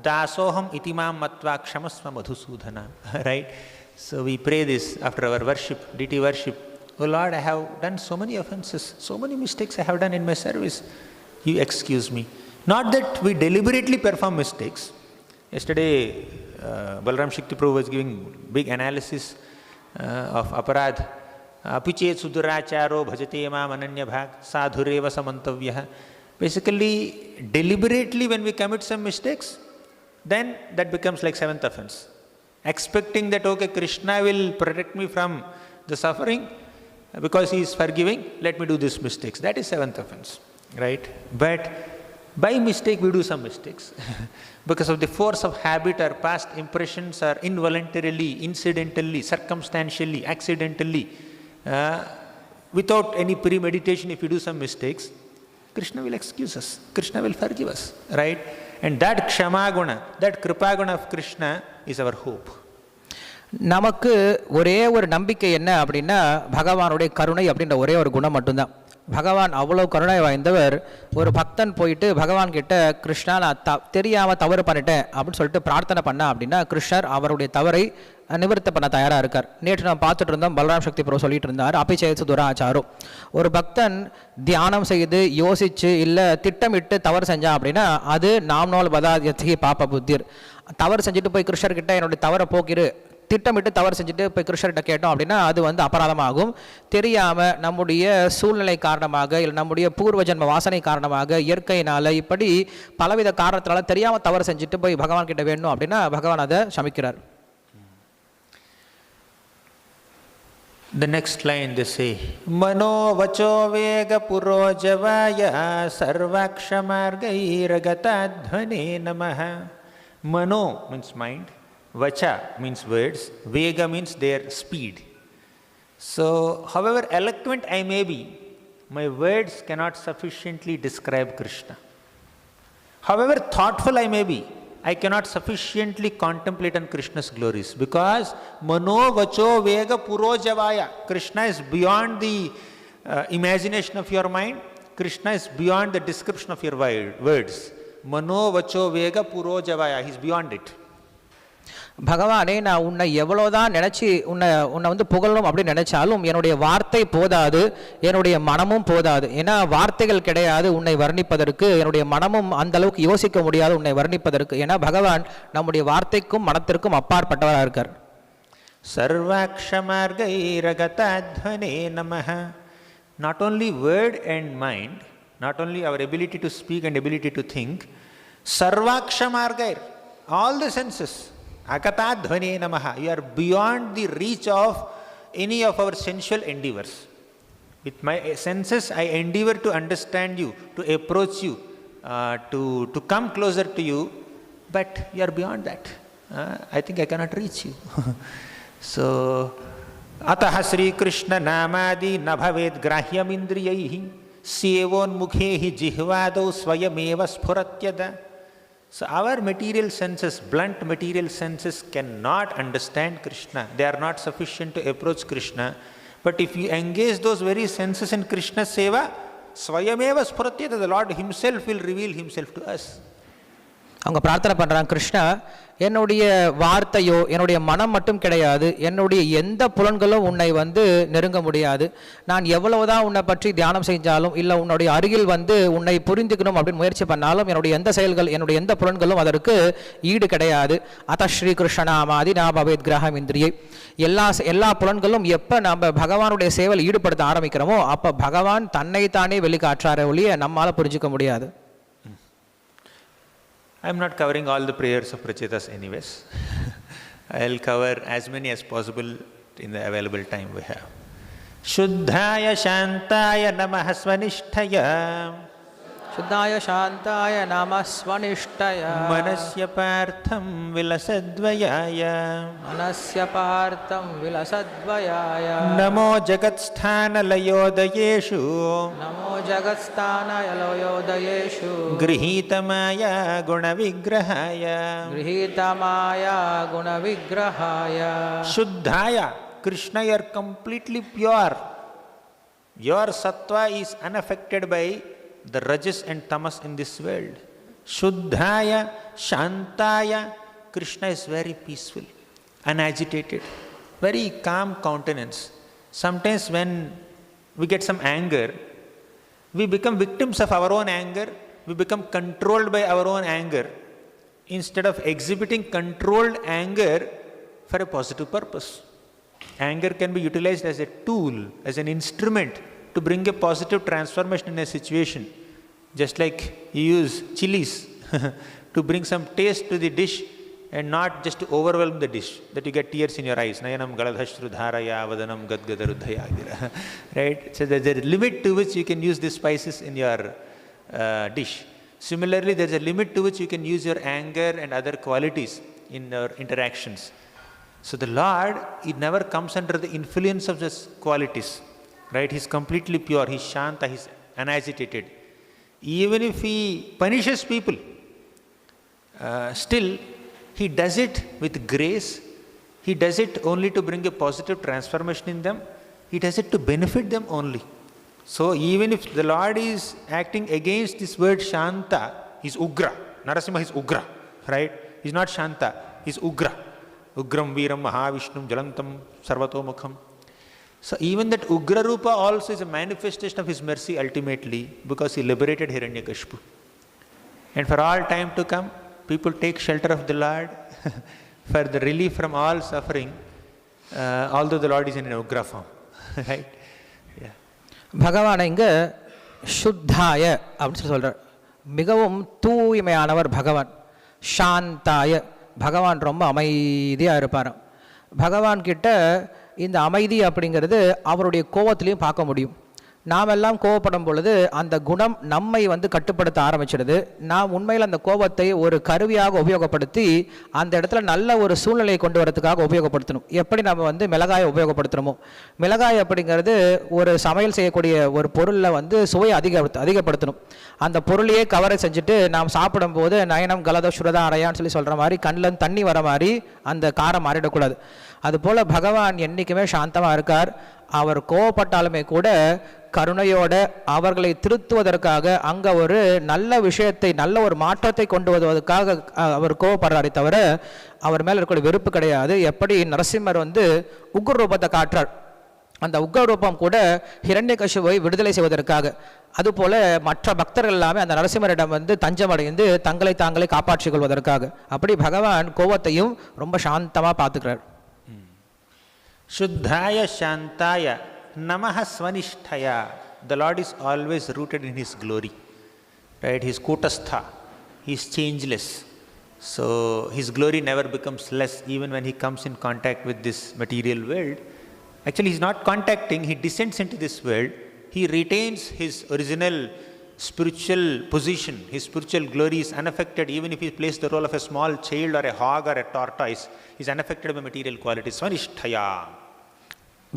dasoham itimam matva kshamasva madhusudhana. Right? So we pray this after our worship, deity worship. Oh Lord, I have done so many offenses, so many mistakes I have done in my service. You excuse me. Not that we deliberately perform mistakes. Yesterday, Balram Shakti Prabhu was giving big analysis of aparadh. Apichet suduracharo bhajate mam ananya bhag sadhureva samantavyah. Basically, deliberately when we commit some mistakes, then that becomes like seventh offense. Expecting that, okay, Krishna will protect me from the suffering because he is forgiving, let me do these mistakes. That is seventh offense, right? But by mistake we do some mistakes. Because of the force of habit, our past impressions are involuntarily, incidentally, circumstantially, accidentally, without any premeditation, if we do some mistakes, Krishna will excuse us. Krishna will forgive us, right? And that kshamaguna, that kripaguna of Krishna is our hope. நமக்கு ஒரே ஒரு நம்பிக்கை என்ன அப்படின்னா பகவானுடைய கருணை அப்படின்ற ஒரே ஒரு குணம் மட்டும்தான். பகவான் அவ்வளோ கருணை வாய்ந்தவர். ஒரு பக்தன் போயிட்டு பகவான் கிட்ட கிருஷ்ணா நான் தெரியாமல் தவறு பண்ணிட்டேன் அப்படின்னு சொல்லிட்டு பிரார்த்தனை பண்ண அப்படின்னா கிருஷ்ணர் அவருடைய தவறை நிவர்த்தி பண்ண தயாராக இருக்கார். நேற்று நம்ம பார்த்துட்டு இருந்தோம், பலராம் சக்தி பிரபு சொல்லிட்டு இருந்தார் அபிச்சேது துராச்சாரோ. ஒரு பக்தன் தியானம் செய்து யோசிச்சு இல்லை திட்டமிட்டு தவறு செஞ்சான் அப்படின்னா அது நாம்னோல் பதாதி பாப்ப புத்திர். தவறு செஞ்சுட்டு போய் கிருஷ்ணர்கிட்ட என்னுடைய தவறை போக்கிரு, திட்டமிட்டு தவறு செஞ்சுட்டு போய் கிருஷ்ணர்கிட்ட கேட்டோம் அப்படின்னா அது அபராதமாகும். தெரியாமல் நம்முடைய சூழ்நிலை காரணமாக இல்லை நம்முடைய பூர்வ ஜென்ம வாசனை காரணமாக இயற்கையினால் இப்படி பலவித காரணத்தினால தெரியாமல் தவறு செஞ்சுட்டு போய் பகவான் கிட்ட வேணும் அப்படின்னா பகவான் அதை சமிக்கிறார். The next line they say, Mano vacho vega purojavaya sarvakshamargairagatatdhvane namaha. Mano means mind. Vacha means words, vega means their speed. So, however eloquent I may be, my words cannot sufficiently describe Krishna. However thoughtful I may be, I cannot sufficiently contemplate on Krishna's glories because mano vacho vega purojavaya. Krishna is beyond the imagination of your mind. Krishna is beyond the description of your words. Mano vacho vega purojavaya. He is beyond it. பகவானே நான் உன்னை எவ்வளோதான் நினச்சி உன்னை புகழணும் அப்படின்னு நினைச்சாலும் என்னுடைய வார்த்தை போதாது, என்னுடைய மனமும் போதாது. ஏன்னா வார்த்தைகள் கிடையாது உன்னை வர்ணிப்பதற்கு, என்னுடைய மனமும் அந்த அளவுக்கு யோசிக்க முடியாது உன்னை வர்ணிப்பதற்கு. ஏன்னா பகவான் நம்முடைய வார்த்தைக்கும் மனத்திற்கும் அப்பாற்பட்டவராக இருக்கார். சர்வாக்ஷமார்கைரகதாத்வனே நமஹ. Not only word and mind, not only our ability to speak and ability to think, Sarvaksha margair, all the senses. Akata dhvane namaha. You are beyond the reach of any of our sensual endeavors. With my senses, I endeavor to understand you, to approach you, to come closer to you, but you are beyond that. I think I cannot reach you. So, ataha Sri Krishna namadi nabhaved grahyam indriyaihi sevon mukhehi jihvado swayameva spuratyada. So our material senses, blunt material senses cannot understand Krishna. They are not sufficient to approach Krishna. But if you engage those very senses in Krishna's seva, swayameva spuratyada, the Lord Himself will reveal Himself to us. அவங்க பிரார்த்தனை பண்ணுறாங்க, கிருஷ்ணா என்னுடைய வார்த்தையோ என்னுடைய மனம் மட்டும் கிடையாது, என்னுடைய எந்த புலன்களும் உன்னை வந்து நெருங்க முடியாது. நான் எவ்வளவுதான் உன்னை பற்றி தியானம் செஞ்சாலும் இல்லை உன்னுடைய அருகில் வந்து உன்னை புரிந்துக்கணும் அப்படின்னு முயற்சி பண்ணாலும் என்னுடைய எந்த செயல்கள் என்னுடைய எந்த புலன்களும் அதற்கு ஈடு கிடையாது. அத ஸ்ரீ கிருஷ்ணநாமாதி நாபவேத் கிரகம் இந்திரியை. எல்லா புலன்களும் எப்போ நம்ம பகவானுடைய சேவையில் ஈடுபடுத்த ஆரம்பிக்கிறோமோ அப்போ பகவான் தன்னைத்தானே வெளிக்காற்றார ஒழிய நம்மால் புரிஞ்சிக்க முடியாது. I am not covering all the prayers of Pracetas anyways. I will cover as many as possible in the available time we have. Shuddhaya Shantaya Namaha Swanishtaya Shuddhaya Shantaya Namah Swanishtaya Manasya Partham Vilasadvayaya Manasya Partham Vilasadvayaya Namo Jagatsthana Layodayeshu Namo Jagatsthana Yaloyodayeshu Grihitamaya Gunavigrahaya Grihitamaya Gunavigrahaya. Shuddhaya, Krishna, you are completely pure. Your sattva is unaffected by the rajas and tamas in this world. Shuddhaya, Shantaya, Krishna is very peaceful, unagitated, very calm countenance. Sometimes when we get some anger, we become victims of our own anger, we become controlled by our own anger, instead of exhibiting controlled anger for a positive purpose. Anger can be utilized as a tool, as an instrument to bring a positive transformation in a situation. Just like you use chilies to bring some taste to the dish and not just to overwhelm the dish, that you get tears in your eyes. Nayanam galadhashrudharaya vadanam gadgadaruddhaya. Right? So there's a limit to which you can use these spices in your dish. Similarly, there's a limit to which you can use your anger and other qualities in your interactions. So the Lord, He never comes under the influence of these qualities. Right? He's completely pure, He's Shanta, He's unagitated. Even if He punishes people, still He does it with grace. He does it only to bring a positive transformation in them. He does it to benefit them only. So even if the Lord is acting against this word Shanta, He's Ugra. Narasimha is Ugra. Right? He's not Shanta, He's Ugra. Ugram Viram Mahavishnum Jalantam Sarvatomukham. So even that Ugra Rupa also is a manifestation of His mercy ultimately, because He liberated Hiranyakashipu. And for all time to come, people take shelter of the Lord for the relief from all suffering, although the Lord is in an Ugra form. Right? Yeah. பகவானை இங்கே சுத்தாய அப்படின்னு சொல்கிறார். மிகவும் தூய்மையானவர் பகவான். சாந்தாய, பகவான் ரொம்ப அமைதியாக இருப்பார். பகவான்கிட்ட இந்த அமைதி அப்படிங்கிறது அவருடைய கோபத்திலையும் பார்க்க முடியும். நாம் எல்லாம் கோபப்படும் பொழுது அந்த குணம் நம்மை வந்து கட்டுப்படுத்த ஆரம்பிச்சிடுது. நாம் உண்மையில் அந்த கோபத்தை ஒரு கருவியாக உபயோகப்படுத்தி அந்த இடத்துல நல்ல ஒரு சூழ்நிலையை கொண்டு வரதுக்காக உபயோகப்படுத்தணும். எப்படி நம்ம வந்து மிளகாயை உபயோகப்படுத்தணுமோ, மிளகாய் அப்படிங்கிறது ஒரு சமையல் செய்யக்கூடிய ஒரு பொருளில் வந்து சுவையை அதிகப்படுத்தணும். அந்த பொருளையே கவரை செஞ்சுட்டு நாம் சாப்பிடும்போது நயனம் கலத சுரதா அறையான்னு சொல்லி சொல்கிற மாதிரி கண்ணில் தண்ணி வர மாதிரி அந்த காரம் மாறிடக்கூடாது. அதுபோல் பகவான் என்றைக்குமே சாந்தமாக இருக்கார். அவர் கோவப்பட்டாலுமே கூட கருணையோட அவர்களை திருத்துவதற்காக அங்கே ஒரு நல்ல விஷயத்தை, நல்ல ஒரு மாற்றத்தை கொண்டு வருவதற்காக அவர் கோவப்படுறாரே தவிர அவர் மேலே இருக்கிற வெறுப்பு கிடையாது. எப்படி நரசிம்மர் வந்து உக்ர ரூபத்தை காட்டுறார், அந்த உக்ர ரூபம் கூட ஹிரண்யகசிபுவை விடுதலை செய்வதற்காக. அதுபோல மற்ற பக்தர்கள் எல்லாமே அந்த நரசிம்மரிடம் வந்து தஞ்சமடைந்து தங்களை தாங்களே காப்பாற்றிக் கொள்வதற்காக. அப்படி பகவான் கோபத்தையும் ரொம்ப சாந்தமாக பார்த்துக்கிறார். Shuddhaya Shantaya Namaha Swanishtaya. The Lord is always rooted in His glory. Right? He is Kutastha. he is changeless. So his glory never becomes less even when he comes in contact with this material world. Actually, he is not contacting, he descends into this world. He retains his original spiritual position. His spiritual glory is unaffected even if he plays the role of a small child or a hog or a tortoise. He is unaffected by material qualities. Swanishtaya.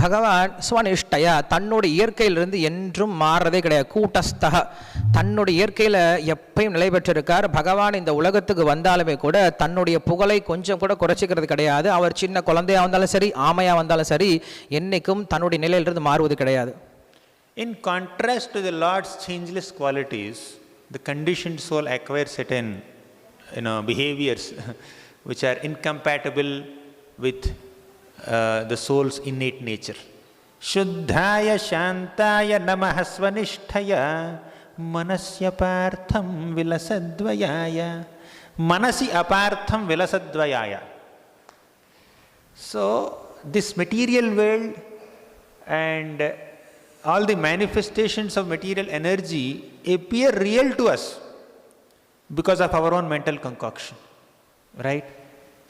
பகவான் ஸ்வனிஷ்டயா தன்னுடைய இயற்கையிலிருந்து என்றும் மாறுறதே கிடையாது. கூட்டஸ்தக தன்னுடைய இயற்கையில் எப்பயும் நிலை பெற்றிருக்கார். பகவான் இந்த உலகத்துக்கு வந்தாலுமே கூட தன்னுடைய புகழை கொஞ்சம் கூட குறைச்சிக்கிறது கிடையாது. அவர் சின்ன குழந்தையாக வந்தாலும் சரி, ஆமையாக வந்தாலும் சரி, என்னைக்கும் தன்னுடைய நிலையிலிருந்து மாறுவது கிடையாது. In contrast to the Lord's changeless qualities, the conditioned soul acquires certain behaviors which are incompatible with the soul's innate nature. Shuddhaya Shantaya Namaha Swanishtaya Manasya Partham Vilasadvayaya. Manasi Apartham Vilasadvayaya. So, this material world and all the manifestations of material energy appear real to us because of our own mental concoction. Right?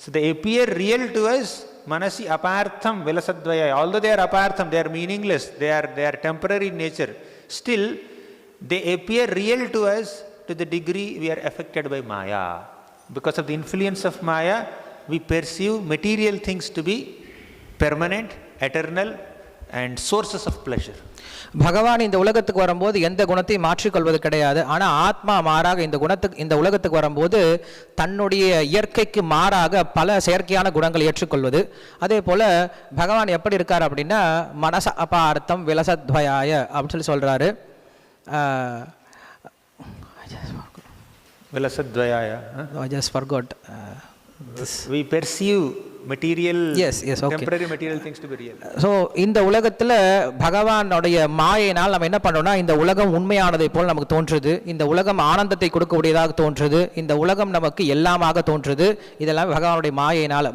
So, they appear real to us. Manasi apartham vilasadvaya. Although they are apartham, they are meaningless, they are temporary in nature. Still, they appear real to us to the degree we are affected by Maya. Because of the influence of Maya, we perceive material things to be permanent, eternal, and sources of pleasure. பகவான் இந்த உலகத்துக்கு வரும்போது எந்த குணத்தையும் மாற்றிக்கொள்வது கிடையாது. ஆனால் ஆத்மா மாறாக இந்த உலகத்துக்கு வரும்போது தன்னுடைய இயற்கைக்கு மாறாக பல செயற்கையான குணங்களை ஏற்றுக்கொள்வது. அதே போல பகவான் எப்படி இருக்கார் அப்படின்னா மனச அபார்த்தம் விலசத்வயாய அப்படின்னு சொல்லி சொல்றாரு. Vilasadvayaya. I just forgot. We perceive material, okay. temporary material things to be real. So இந்த உலகத்தில் பகவானுடைய மாயினால் நம்ம என்ன பண்ணுறோம்னா இந்த உலகம் உண்மையானதை போல் நமக்கு தோன்றுது. இந்த உலகம் ஆனந்தத்தை கொடுக்கக்கூடியதாக தோன்றுது. இந்த உலகம் நமக்கு எல்லாமாக தோன்றுது. இதெல்லாம் பகவானுடைய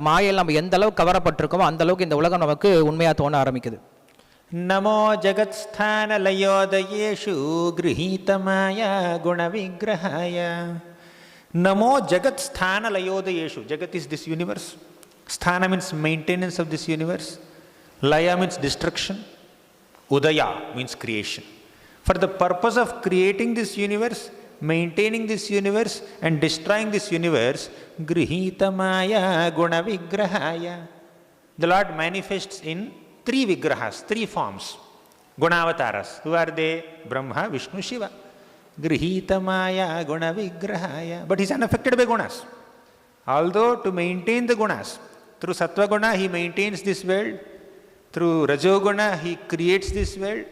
மாயையில் நம்ம எந்த அளவுக்கு கவரப்பட்டிருக்கோமோ அந்த அளவுக்கு இந்த உலகம் நமக்கு உண்மையாக தோண ஆரம்பிக்குது. நமோ ஜகத்ஸ்தான லயோதயேஷு கிரஹீதமாய குணவிக்கிரகாய. Namo Jagat Sthana Layodayeshu. Jagat is this universe. Sthana means maintenance of this universe. Laya means destruction. Udaya means creation. For the purpose of creating this universe, maintaining this universe, and destroying this universe, Grihitamaya Guna Vigrahaya. The Lord manifests in 3 Vigrahas, 3 forms. Gunavataras. Who are they? Brahma, Vishnu, Shiva. Grihitamaya guna vigrahaya. But he is unaffected by gunas. Although to maintain the gunas, through sattva guna he maintains this world, through rajo guna he creates this world,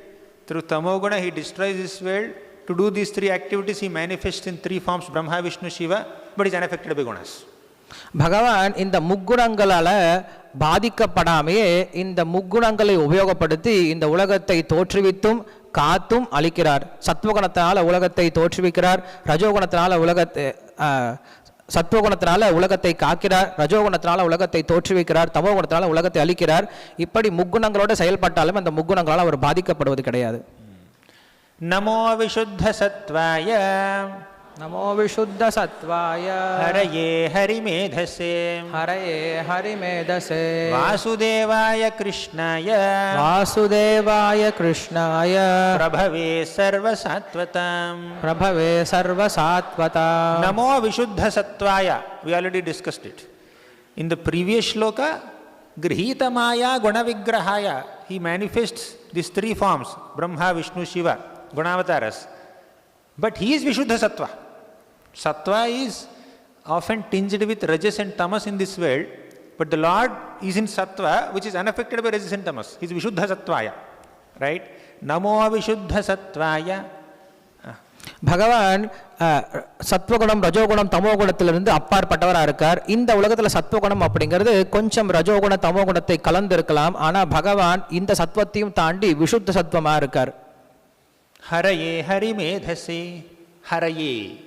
through tamo guna he destroys this world. To do these 3 activities he manifests in 3 forms, Brahma, Vishnu, Shiva, but he is unaffected by gunas. பகவான் இந்த முக்குணங்களால பாதிக்கப்படாமையே இந்த முக்குணங்களை உபயோகப்படுத்தி இந்த உலகத்தை தோற்றுவித்தும் காத்தும் அளிக்கிறார். சத்வகுணத்தினால உலகத்தை தோற்றுவிக்கிறார். ரஜோகுணத்தினால சத்வகுணத்தினால உலகத்தை காக்கிறார். ரஜோகுணத்தினால உலகத்தை தோற்றுவிக்கிறார். தமோகுணத்தினால உலகத்தை அளிக்கிறார். இப்படி முக்குணங்களோடு செயல்பட்டாலும் அந்த முக்குணங்களால் அவர் பாதிக்கப்படுவது கிடையாது. நமோ விசுத்த சத்வாய. நமோ விசுத்த சத்வாய. ஹரயே ஹரிமேதசே. ஹரயே ஹரிமேதசே. வாசுதேவாய கிருஷ்ணாய. வாசுதேவாய கிருஷ்ணாய. பிரபவே சர்வசாத்வதாம். பிரபவே சர்வசாத்வதாம். நமோ விசுத்த சத்வாய. We already discussed it. In the previous shloka, Grihitamaya Gunavigrahaya. He manifests these 3 forms, Brahma, Vishnu, Shiva, Gunavataras. But he is Vishuddha Sattva. Sattva is often tinged with rajas and tamas in this world, but the Lord is in Sattva, which is unaffected by rajas and tamas. He is Vishuddha Sattvaya. Right? Namo Vishuddha Sattvaya. பகவான் சத்வகுணம் ரஜோகுணம் தமோகுணத்திலிருந்து அப்பாற்பட்டவராக இருக்கார். இந்த உலகத்தில் சத்வகுணம் அப்படிங்கிறது கொஞ்சம் ரஜோகுண தமோகுணத்தை கலந்து இருக்கலாம். ஆனால் பகவான் இந்த சத்வத்தையும் தாண்டி விசுத்த சத்வமாக இருக்கார். Haraye Harimedhase. Haraye.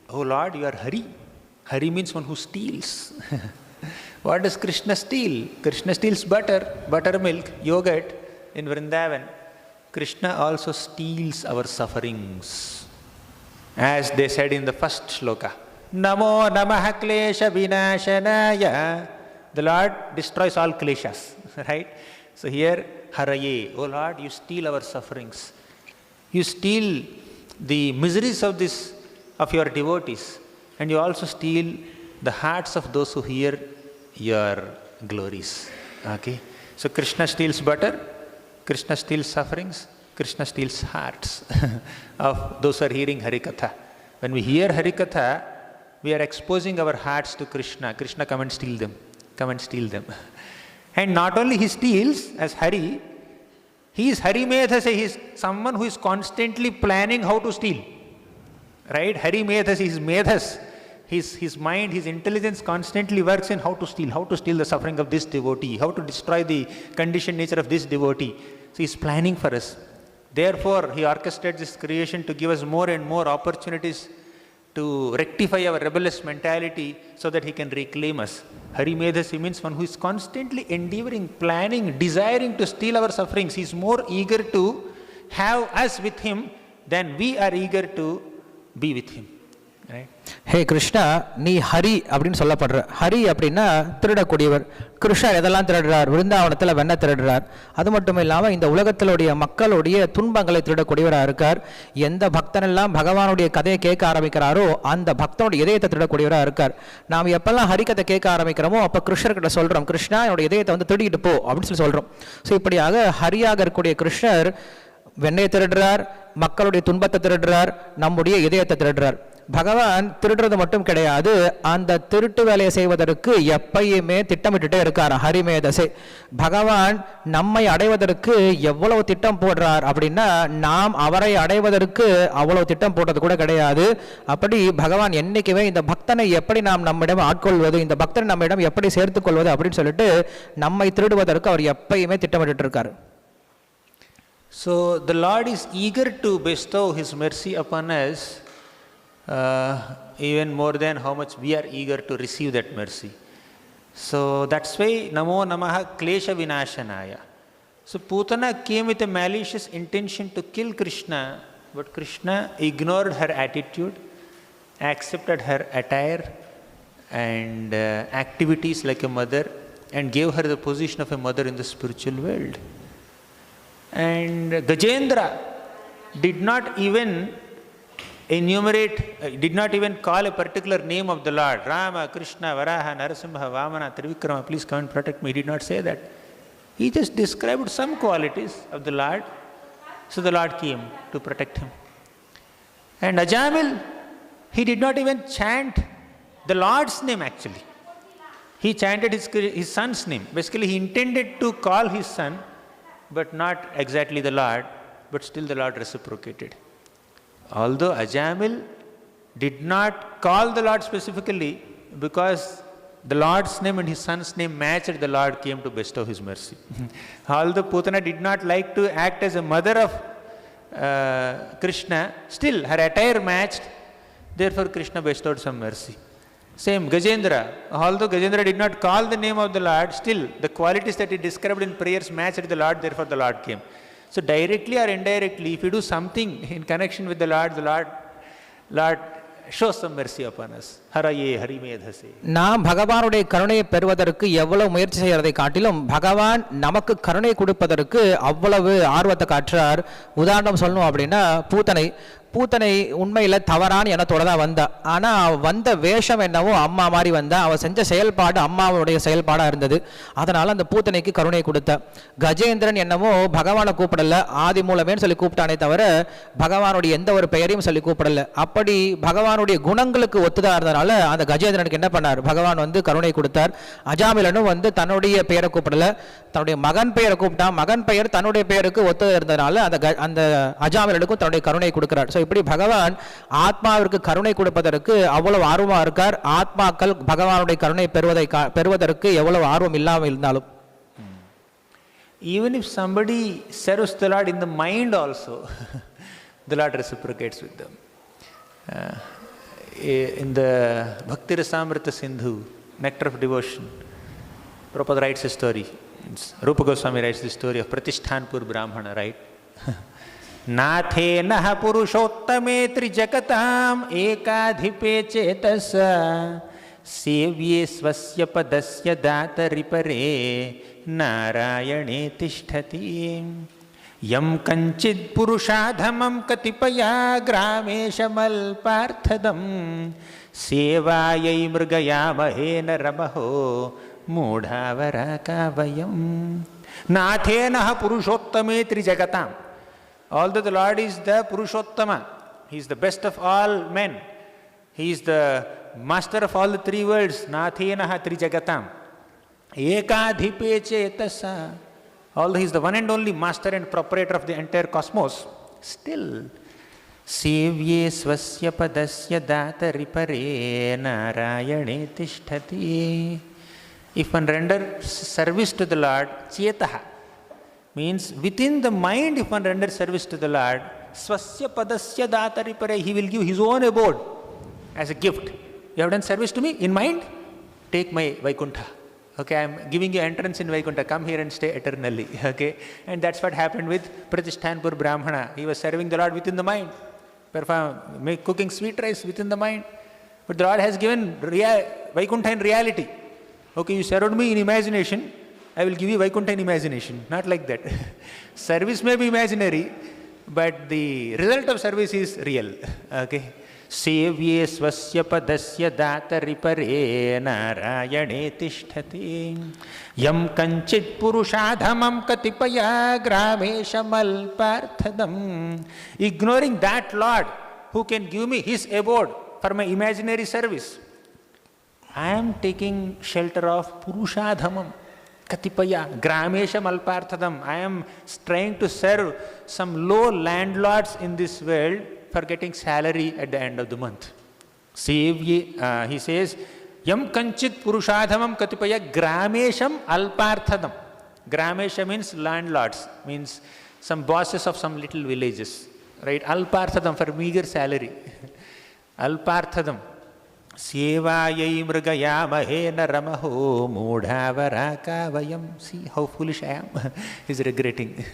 Oh Lord, you are Hari. Hari means one who steals. What does Krishna steal? Krishna steals butter, buttermilk, yogurt in Vrindavan. Krishna also steals our sufferings. As they said in the first shloka, Namo Namaha Klesha Vinashanaya. The Lord destroys all kleshas, right? So here, Haraye, O Lord, you steal our sufferings. You steal the miseries of your devotees, and you also steal the hearts of those who hear your glories. Okay? So Krishna steals butter, Krishna steals sufferings, Krishna steals hearts of those who are hearing Harikatha. When we hear Harikatha, we are exposing our hearts to Krishna. Krishna, come and steal them. Come and steal them. And not only he steals as Hari, he is Hari Medhase, he is someone who is constantly planning how to steal. Right? Hari Medhase, he is Medhas. His mind, his intelligence constantly works in how to steal the suffering of this devotee, how to destroy the conditioned nature of this devotee. So he is planning for us. Therefore, he orchestrates this creation to give us more and more opportunities to rectify our rebellious mentality so that he can reclaim us. Hari Medhasi means one who is constantly endeavoring, planning, desiring to steal our sufferings. He is more eager to have us with him than we are eager to be with him. Right? ஹே கிருஷ்ணா, நீ ஹரி அப்படின்னு சொல்லப்படுற. ஹரி அப்படின்னா திருடக்கூடியவர். கிருஷ்ணர் எதெல்லாம் திருடுறார்? விருந்தாவனத்தில் வெண்ணெய் திருடுறார். அது மட்டும் இல்லாமல் இந்த உலகத்திலுடைய மக்களுடைய துன்பங்களை திருடக்கூடியவராக இருக்கார். எந்த பக்தனெல்லாம் பகவானுடைய கதையை கேட்க ஆரம்பிக்கிறாரோ அந்த பக்தனுடைய இதயத்தை திருடக்கூடியவராக இருக்கார். நாம் எப்பெல்லாம் ஹரிக்கதை கேட்க ஆரம்பிக்கிறோமோ அப்போ கிருஷ்ணர்கிட்ட சொல்கிறோம், கிருஷ்ணா என்னோட இதயத்தை வந்து திருடிட்டு போ அப்படின்னு சொல்லி சொல்கிறோம். ஸோ இப்படியாக ஹரியாக இருக்கக்கூடிய கிருஷ்ணர் வெண்ணெயை திருடுறார், மக்களுடைய துன்பத்தை திருடுறார், நம்முடைய இதயத்தை திருடுறார். பகவான் திருடுறது மட்டும் கிடையாது, அந்த திருட்டு வேலையை செய்வதற்கு எப்பயுமே திட்டமிட்டுட்டே இருக்கார். ஹரிமேதசே பகவான் நம்மை அடைவதற்கு எவ்வளவு திட்டம் போடுறார் அப்படின்னா, நாம் அவரை அடைவதற்கு அவ்வளவு திட்டம் போடுறது கூட கிடையாது. அப்படி பகவான் என்னைக்குமே இந்த பக்தனை எப்படி நாம் நம்மிடம் ஆட்கொள்வது, இந்த பக்தனை நம்மிடம் எப்படி சேர்த்துக் கொள்வது அப்படின்னு சொல்லிட்டு நம்மை திருடுவதற்கு அவர் எப்பயுமே திட்டமிட்டு இருக்காரு. So the Lord is eager to bestow his mercy upon us, even more than how much we are eager to receive that mercy. So that's why Namo Namaha Klesha Vinashanaya. So Putana came with a malicious intention to kill Krishna, but Krishna ignored her attitude, accepted her attire and activities like a mother, and gave her the position of a mother in the spiritual world. And Gajendra did not even did not even call a particular name of the Lord. Rama, Krishna, Varaha, Narasimha, Vamana, Trivikrama, please come and protect me. He did not say that. He just described some qualities of the Lord. So the Lord came to protect him. And Ajamil, he did not even chant the Lord's name actually. He chanted his son's name. Basically, he intended to call his son, but not exactly the Lord, but still the Lord reciprocated. Although Ajamil did not call the Lord specifically, because the Lord's name and his son's name matched, the Lord came to bestow his mercy. Although Putana did not like to act as a mother of Krishna, still her attire matched, therefore Krishna bestowed some mercy. Same Gajendra, although Gajendra did not call the name of the Lord, still the qualities that he described in prayers matched the Lord, therefore the Lord came. So directly or indirectly, if you do something in connection with the Lord shows some mercy upon us. Haraye Hari Medhase. நாம் பகவானுடைய கருணையை பெறுவதற்கு எவ்வளவு முயற்சி செய்யறதை காட்டிலும் பகவான் நமக்கு கருணை கொடுப்பதற்கு அவ்வளவு ஆர்வத்தை காட்டுறார். உதாரணம் சொல்லணும் அப்படின்னா, பூத்தனை உண்மையில் தவறான எண்ணத்தோட தான் வந்தா. ஆனால் அவள் வந்த வேஷம் என்னவோ அம்மா மாதிரி வந்தா. அவள் செஞ்ச செயல்பாடு அம்மாவுடைய செயல்பாடாக இருந்தது. அதனால் அந்த பூத்தனைக்கு கருணை கொடுத்தா. கஜேந்திரன் என்னவோ பகவானை கூப்பிடல, ஆதி மூலமேன்னு சொல்லி கூப்பிட்டானே தவிர பகவானுடைய எந்த ஒரு பெயரையும் சொல்லி கூப்பிடல. அப்படி பகவானுடைய குணங்களுக்கு ஒத்துதா இருந்ததுனால அந்த கஜேந்திரனுக்கு என்ன பண்ணார்? பகவான் வந்து கருணை கொடுத்தார். அஜாமிலனும் வந்து தன்னுடைய பெயரை கூப்பிடல, தன்னுடைய மகன் பெயரை கூப்பிட்டான். மகன் பெயர் தன்னுடைய பெயருக்கு ஒத்து இருந்ததுனால அந்த அஜாமிலனுக்கும் தன்னுடைய கருணை கொடுக்கிறார். இப்படி பகவான் ஆத்மாவிற்கு கருணை கொடுப்பதற்கு அவ்வளவு ஆர்வமா இருக்கார். ஆத்மாக்கள் பகவானுடைய கருணை பெறுவதற்கு எவ்வளவு ஆர்வம் இல்லாமல் இருந்தாலும், even if somebody serves the Lord in the mind also, the Lord reciprocates with them. In the Bhakti Rasamrita Sindhu, Nectar of Devotion, Prabhupada writes a story. Rupa Goswami writes the story of Pratisthanpur Brahmana, right? नाथेनः पुरुषोत्तमे त्रिजगताम् एकाधिपे चेतसा सेव्ये स्वस्य पदस्य दातरिपरे नारायणे तिष्ठति यं कञ्चित् पुरुषाधमं कतिपयाग्रामेशमल्पार्थदं सेवायै मृगयामहे नरमहो मूढावराका वयं नाथेनः पुरुषोत्तमे त्रिजगताम्. Although the Lord is the Purushottama, He is the best of all men, He is the master of all the three worlds, Nathenaha Trijagatam, Ekadhipe Chetasa. Although He is the one and only master and proprietor of the entire cosmos, still, Sevye Swasya Padasya Data Ripare Narayane Tishtati. If one renders service to the Lord, Chetaha, means within the mind, if one renders service to the Lord, Swasya Padasya Data Ripare, He will give His own abode as a gift. You have done service to me in mind? Take my Vaikuntha. Okay, I am giving you entrance in Vaikuntha. Come here and stay eternally. Okay, and that's what happened with Pratishthanpur Brahmana. He was serving the Lord within the mind, cooking sweet rice within the mind. But the Lord has given Vaikuntha in reality. Okay, you served me in imagination, I will give you Vaikuntha in imagination. Not like that. Service may be imaginary, but the result of service is real. Okay. Sevye swasya padasya data ripare narayane tishtati yam kanchit purushadhamam katipaya grameshamal parthadam. Ignoring that Lord who can give me His abode for my imaginary service, I am taking shelter of Purushadhamam, Katipaya, Gramesham Alparthadam. I am trying to serve some low landlords in this world for getting salary at the end of the month. He says, Yam Kanchit Purushadhamam Katipaya Gramesham Alparthadam. Gramesha means landlords, means some bosses of some little villages. Right? Alparthadam for meager salary. Alparthadam. Sevayai mrigayamahe naramaho mudhavaraka vayam. See how foolish I am. He's regretting.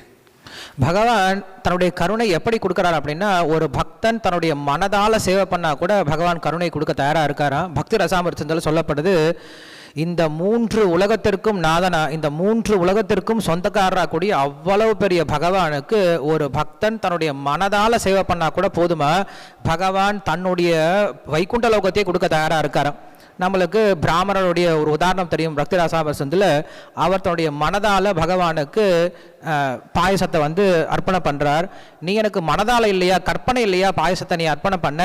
பகவான் தன்னுடைய கருணை எப்படி கொடுக்குறாரு அப்படின்னா, ஒரு பக்தன் தன்னுடைய மனதால சேவை பண்ணா கூட பகவான் கருணை கொடுக்க தயாராக இருக்காராம். பக்தி ரசாமிர்தத்தில் சொல்லப்படுது, இந்த மூன்று உலகத்திற்கும் நாதனா, இந்த மூன்று உலகத்திற்கும் சொந்தக்காரராக கூடிய அவ்வளவு பெரிய பகவானுக்கு ஒரு பக்தன் தன்னுடைய மனதால சேவை பண்ணா கூட போதுமா, பகவான் தன்னுடைய வைகுண்ட லோகத்தையே கொடுக்க தயாராக இருக்காராம். நம்மளுக்கு பிராமணருடைய ஒரு உதாரணம் தெரியும். பக்தி ரசாமிர்தத்தில் அவர் தன்னுடைய மனதால பகவானுக்கு பாயசத்தை அர்ப்பணம் பண்ணுறார். நீ எனக்கு மனதால இல்லையா, கற்பனை இல்லையா பாயசத்தை நீ அர்ப்பணம் பண்ண,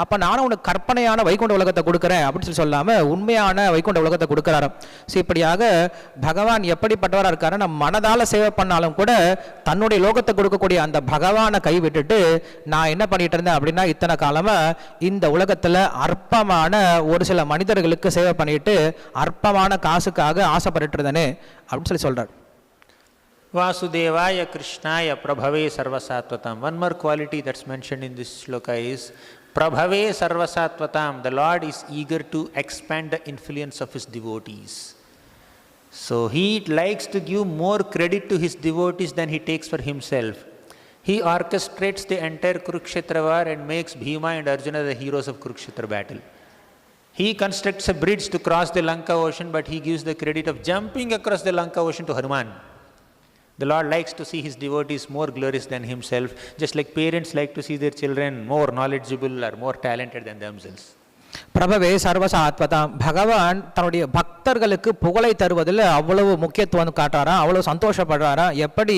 அப்போ நானும் உனக்கு கற்பனையான வைகுண்ட உலகத்தை கொடுக்குறேன் அப்படின்னு சொல்லாமல் உண்மையான வைகுண்ட உலகத்தை கொடுக்குறாரு. ஸோ இப்படியாக பகவான் எப்படிப்பட்டவராக இருக்காரு, நம்ம மனதால சேவை பண்ணாலும் கூட தன்னுடைய லோகத்தை கொடுக்கக்கூடிய அந்த பகவானை கை விட்டுட்டு நான் என்ன பண்ணிட்டு இருந்தேன் அப்படின்னா, இத்தனை காலமாக இந்த உலகத்தில் அற்பமான ஒரு சில மனிதர்களுக்கு சேவை பண்ணிட்டு அற்பமான காசுக்காக ஆசைப்பட்டு இருந்தேனே அப்படின்னு சொல்றார். Vasudevaya Krishnaya Prabhave Sarvasatvatam. One more quality that's mentioned in this shloka is Prabhave Sarvasatvatam. The Lord is eager to expand the influence of His devotees. So He likes to give more credit to His devotees than He takes for Himself. He orchestrates the entire Kurukshetra war and makes Bhima and Arjuna the heroes of Kurukshetra battle. He constructs a bridge to cross the Lanka ocean, but He gives the credit of jumping across the Lanka ocean to Hanuman. The Lord likes to see His devotees more glorious than Himself, just like parents like to see their children more knowledgeable or more talented than themselves. பிரபவே சர்வசாத்வதாம். பகவான் தன்னுடைய பக்தர்களுக்கு புகழை தருவதில் அவ்வளவு முக்கியத்துவம் காட்டுறாராம், அவ்வளவு சந்தோஷப்படுறாராம். எப்படி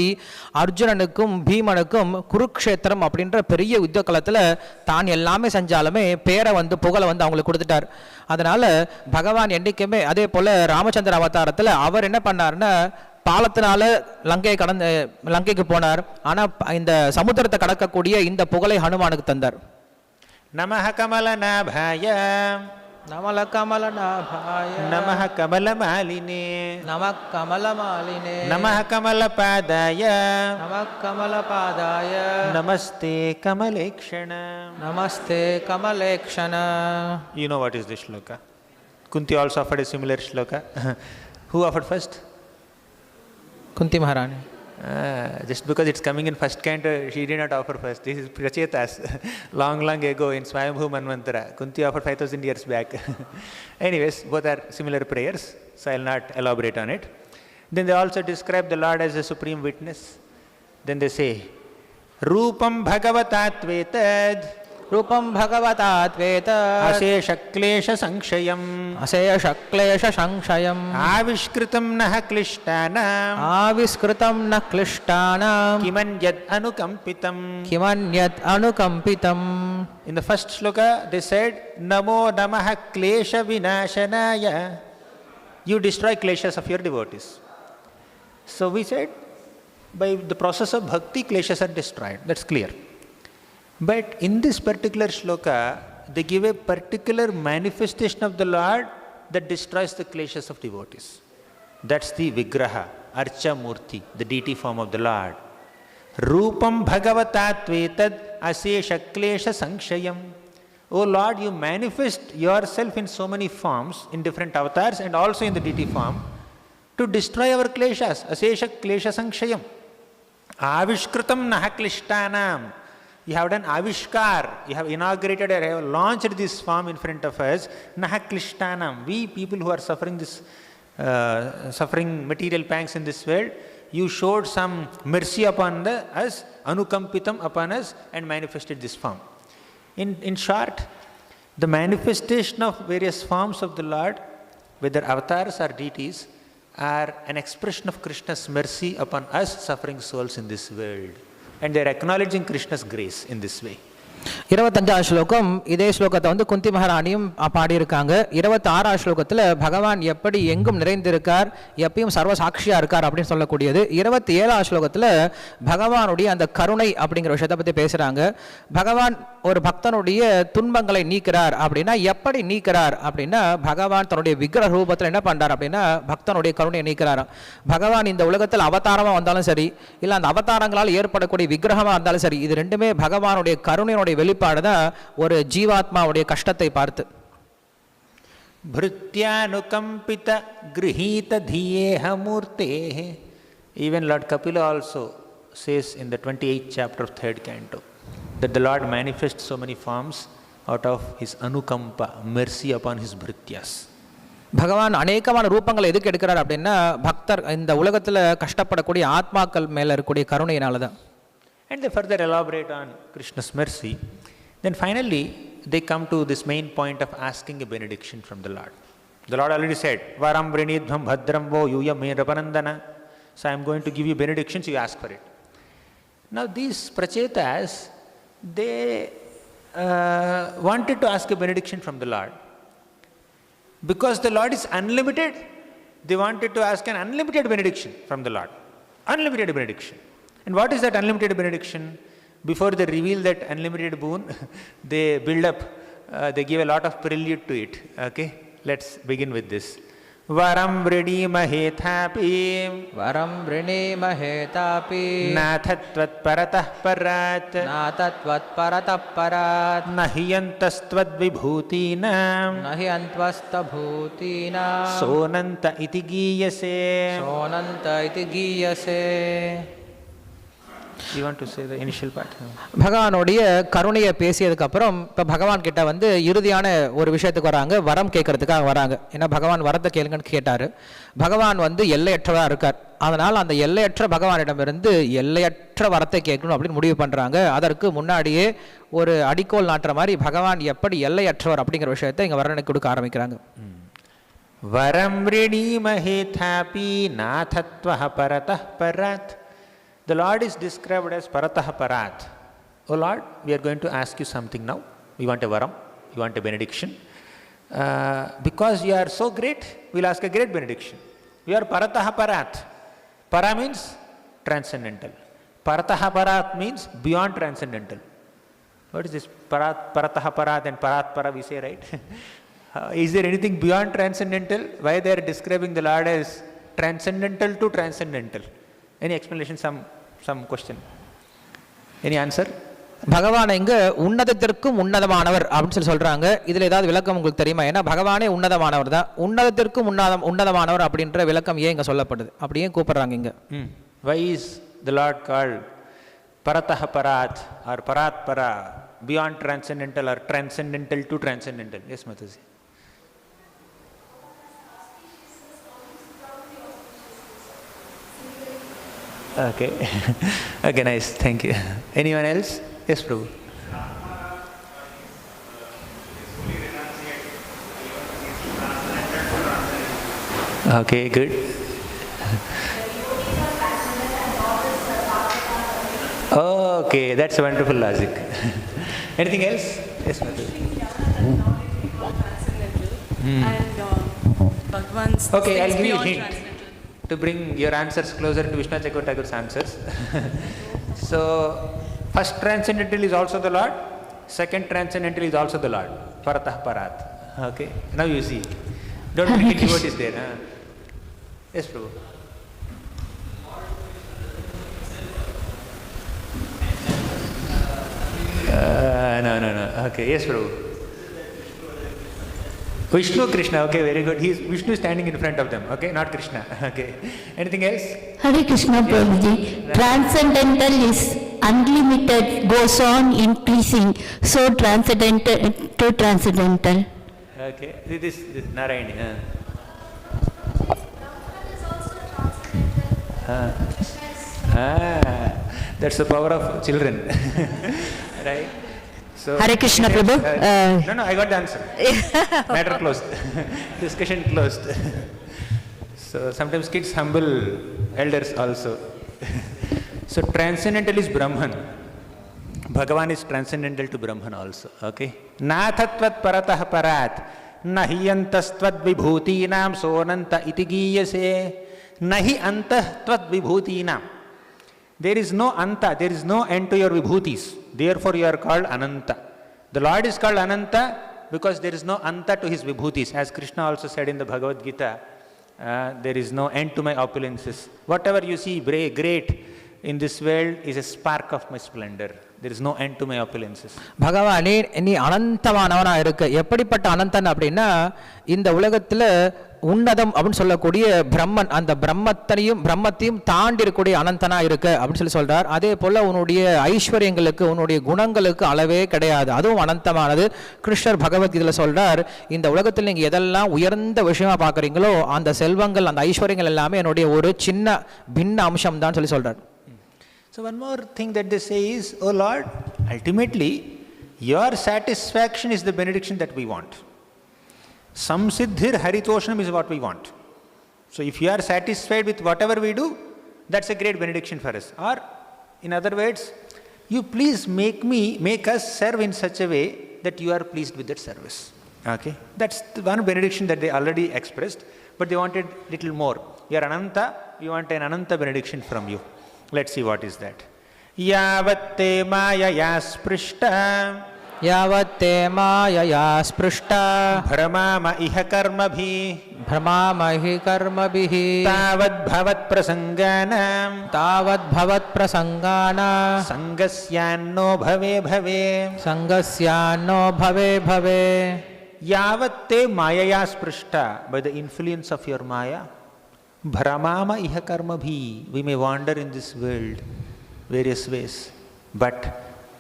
அர்ஜுனனுக்கும் பீமனுக்கும் குருக்ஷேத்திரம் அப்படின்ற பெரிய யுத்த களத்தில் தான் எல்லாமே செஞ்சாலுமே பேரை புகழை அவங்களுக்கு கொடுத்துட்டார். அதனால பகவான் என்றைக்குமே அதே போல ராமச்சந்திர அவதாரத்தில் அவர் என்ன பண்ணார்னா, பாலத்தினால லங்கைக்கு போனார். ஆனால் இந்த சமுத்திரத்தை கடக்கக்கூடிய இந்த புகழை ஹனுமானுக்கு தந்தார். நமஹ கமலநாபாய நமல கமலநாபாய நமஹ கமலமாலினே நமக் கமலமாலினே நமஹ கமலபாதாய நமக் கமலபாதாய நமஸ்தே கமலேக்ஷண நமஸ்தே கமலேக்ஷண. You know what is this shloka? Kunti also offered a similar shloka. Who offered first? Kunti Maharani. Just because it's coming in first canto, she did not offer first. This is Pracetas, long ago in Swayambhu Manvantara. Kunti offered 5,000 years back. Anyways, both are similar prayers, so I will not elaborate on it. Then they also describe the Lord as a supreme witness. Then they say, Rupam Bhagavatatvetad Rupam Bhagavatatvet Asesha Klesha Sankshayam Asesha Klesha Sankshayam Avishkritam Naha Klishtanam Aviskritam na Klishtanam Kimanyad Anukampitam. Kimanyat Anukampitam. In the first shloka, they said, Namo Namaha Klesha Vinashanaya. You destroy kleshas of your devotees. So we said, by the process of bhakti, kleshas are destroyed. That's clear. But in this particular shloka, they give a particular manifestation of the Lord that destroys the kleshas of devotees. That's the Vigraha, Archa Murti, the deity form of the Lord. Rupam Bhagavatatvetad Asesha Klesha Sankshayam. O Lord, you manifest yourself in so many forms, in different avatars and also in the deity form, to destroy our kleshas. Asesha Klesha Sankshayam. Avishkritam Naha Klishtanam. You have done Avishkar, you have inaugurated or have launched this form in front of us. Naha Klishtanam. We people who are suffering this, suffering material pangs in this world, you showed some mercy upon us, Anukampitam upon us, and manifested this form. In short, the manifestation of various forms of the Lord, whether avatars or deities, are an expression of Krishna's mercy upon us suffering souls in this world. And they are acknowledging Krishna's grace in this way. 25ஆம் ஸ்லோகம் இதே ஸ்லோகத்தை வந்து குந்தி மகாராணியும் பாடியிருக்காங்க. 26ஆம் ஸ்லோகத்தில் பகவான் எப்படி எங்கும் நிறைந்திருக்கார், எப்பயும் சர்வ சாட்சியாக இருக்கார் அப்படின்னு சொல்லக்கூடியது. 27ஆம் ஸ்லோகத்தில் பகவானுடைய அந்த கருணை அப்படிங்கிற விஷயத்தை பற்றி பேசுகிறாங்க. பகவான் ஒரு பக்தனுடைய துன்பங்களை நீக்கிறார் அப்படின்னா எப்படி நீக்கிறார் அப்படின்னா, பகவான் தன்னுடைய விக்கிர ரூபத்தில் என்ன பண்ணுறார் அப்படின்னா பக்தனுடைய கருணையை நீக்கிறார். பகவான் இந்த உலகத்தில் அவதாரமாக வந்தாலும் சரி, இல்லை அந்த அவதாரங்களால் ஏற்படக்கூடிய விக்கிரகமாக இருந்தாலும் சரி, இது ரெண்டுமே பகவானுடைய கருணையினுடைய வெளிப்பாடு தான் ஒரு ஜீவாத்மாவுடைய கஷ்டத்தை பார்த்து. Bhrityanukampita grihita dhiyeha murtehe. Even Lord Kapila also says in the 28th chapter of 3rd canto that the Lord manifests so many forms out of his anukampa, mercy upon his bhrityas. பகவான் அநேகமான ரூபங்களை எதுக்கு எடுக்கிறார் அப்படின்னா பக்தர் இந்த உலகத்தில் கஷ்டப்படக்கூடிய ஆத்மாக்கள் மேலே இருக்கக்கூடிய கருணையினால தான். And they further elaborate on Krishna's mercy. Then finally, they come to this main point of asking a benediction from the Lord. The Lord already said, Varam vrinidhvam bhadram vo yuyam me rapanandana. So I am going to give you benedictions, you ask for it. Now these Pracetas, they wanted to ask a benediction from the Lord. Because the Lord is unlimited, they wanted to ask an unlimited benediction from the Lord. Unlimited benediction. And what is that unlimited benediction? Before they reveal that unlimited boon, they build up, they give a lot of prelude to it. Okay, let's begin with this. Varam vrinimahetapi Varam vrinimahetapi Nathatvat paratah parat Natatvat paratah parat Nahiyantastvad vibhutinam Nahiyantvasta bhutina Sonanta iti giyase. Sonanta iti giyase. You want to say the initial part? பகவானுடைய கருணையை பேசியதுக்கு அப்புறம் இப்போ பகவான் கிட்ட வந்து இறுதியான ஒரு விஷயத்துக்கு வராங்க, வரம் கேட்கறதுக்காக வராங்க. ஏன்னா பகவான் வரத்தை கேளுங்கன்னு கேட்டார். பகவான் வந்து எல்லையற்றதாக இருக்கார். அதனால் அந்த எல்லையற்ற பகவானிடமிருந்து எல்லையற்ற வரத்தை கேட்கணும் அப்படின்னு முடிவு பண்ணுறாங்க. அதற்கு முன்னாடியே ஒரு அடிக்கோல் நாட்டுற மாதிரி பகவான் எப்படி எல்லையற்றவர் அப்படிங்கிற விஷயத்தை இங்கே வர்ணனை கொடுக்க ஆரம்பிக்கிறாங்க. வரம் ரிணீமஹேதாபி நாதத்வஹ பரதஹ Barat. The Lord is described as Paratah Parat. Oh Lord, we are going to ask you something now. We want a varam, we want a benediction. Because you are so great, we will ask a great benediction. We are Paratah Parat. Para means transcendental. Paratah Parat means beyond transcendental. What is this? Paratah Parat and Parat Para we say, right? Is there anything beyond transcendental? Why they are describing the Lord as transcendental to transcendental? Any explanation, some question? Any answer? பகவான் இங்க உன்னதத்திற்கும் உன்னதமானவர் அப்படின்னு சொல்றாங்க. இதுல ஏதாவது விளக்கம் உங்களுக்கு தெரியுமா? ஏன்னா பகவானே உன்னதமானவர் தான். உன்னதத்திற்கும் உன்னதமானவர் அப்படின்ற விளக்கம் ஏன் இங்க சொல்லப்படுது? அப்படி ஏன் கூப்பிடுறாங்க இங்க? Why is the Lord called Paratah Parat or Parat Para, beyond transcendental or transcendental to transcendental. Yes, Mataji. Okay. Okay, nice. Thank you. Anyone else? Yes, Prabhu. Okay, good. Okay, that's a wonderful logic. Anything else? Yes, Madhu. And Bhagwan's Okay, I'll give you a beyond hint transcendental. to bring your answers closer to Vishnu Thakur's answers. So, first transcendental is also the Lord, second transcendental is also the Lord. Paratah Parat. Okay, now you see. Don't forget what is there. Huh? Yes, Prabhu. No. Okay, yes, Prabhu. Vishnu, Krishna. Okay, very good. Vishnu is standing in front of them. Okay, not Krishna. Okay. Anything else? Hare Krishna, Prabhuji. Transcendental is unlimited, goes on increasing. So transcendental to transcendental. Okay, this Narayani. That's the power of children. Right? So, Hare Krishna, Prabhu. No, I got the answer. Matter closed. Discussion closed. So sometimes kids humble elders also. So transcendental is Brahman. Bhagavan is transcendental to Brahman also. Okay? Nathatvat paratah parat. Nahiyantastvat vibhutinam sonanta iti giyase. Nahi antah tvat vibhutinam. There is no anta, there is no end to your vibhutis. Therefore you are called Ananta. The Lord is called Ananta because there is no anta to his vibhutis. As Krishna also said in the Bhagavad Gita, there is no end to my opulences. Whatever you see great in this world is a spark of my splendor. There is no end to my opulences. பகவானே நீ அனந்தமானவனா இருக்க. எப்படிப்பட்ட அனந்தன் அப்படின்னா இந்த உலகத்துல உன்னதம் அப்படின்னு சொல்லக்கூடிய பிரம்மன், அந்த பிரம்மத்தையும் தாண்டி இருக்கக்கூடிய அனந்தனா இருக்க அப்படின்னு சொல்றார். அதே போல உன்னுடைய ஐஸ்வர்யங்களுக்கு உன்னுடைய குணங்களுக்கு அளவே கிடையாது, அதுவும் அனந்தமானது. கிருஷ்ணர் பகவத்கீதையில சொல்றார், இந்த உலகத்தில் நீங்க எதெல்லாம் உயர்ந்த விஷயமா பாக்குறீங்களோ அந்த செல்வங்கள் அந்த ஐஸ்வர்யங்கள் எல்லாமே என்னுடைய ஒரு சின்ன பின்ன அம்சம் தான் சொல்றார். So one more thing that they say is, oh Lord, ultimately your satisfaction is the benediction that we want. Samsiddhir haritoshanam is what we want. So if you are satisfied with whatever we do, that's a great benediction for us. Or in other words, you please make us serve in such a way that you are pleased with that service. Okay? That's the one benediction that they already expressed, but they wanted little more. You are Ananta, we want an Ananta benediction from you. Let's see what is that. Yavatte mayaya sprishta. Yavatte mayaya sprishta. Bhramama iha karmabhi. Bhramahi karmabhi. Tavad bhavat prasanganam. Tavad bhavat prasangana. Sangasyanno bhave. Sangasyanno bhave. Yavatte mayaya sprishta. By the influence of your maya. Bhramama iha karmabhi. We may wander in this world various ways. But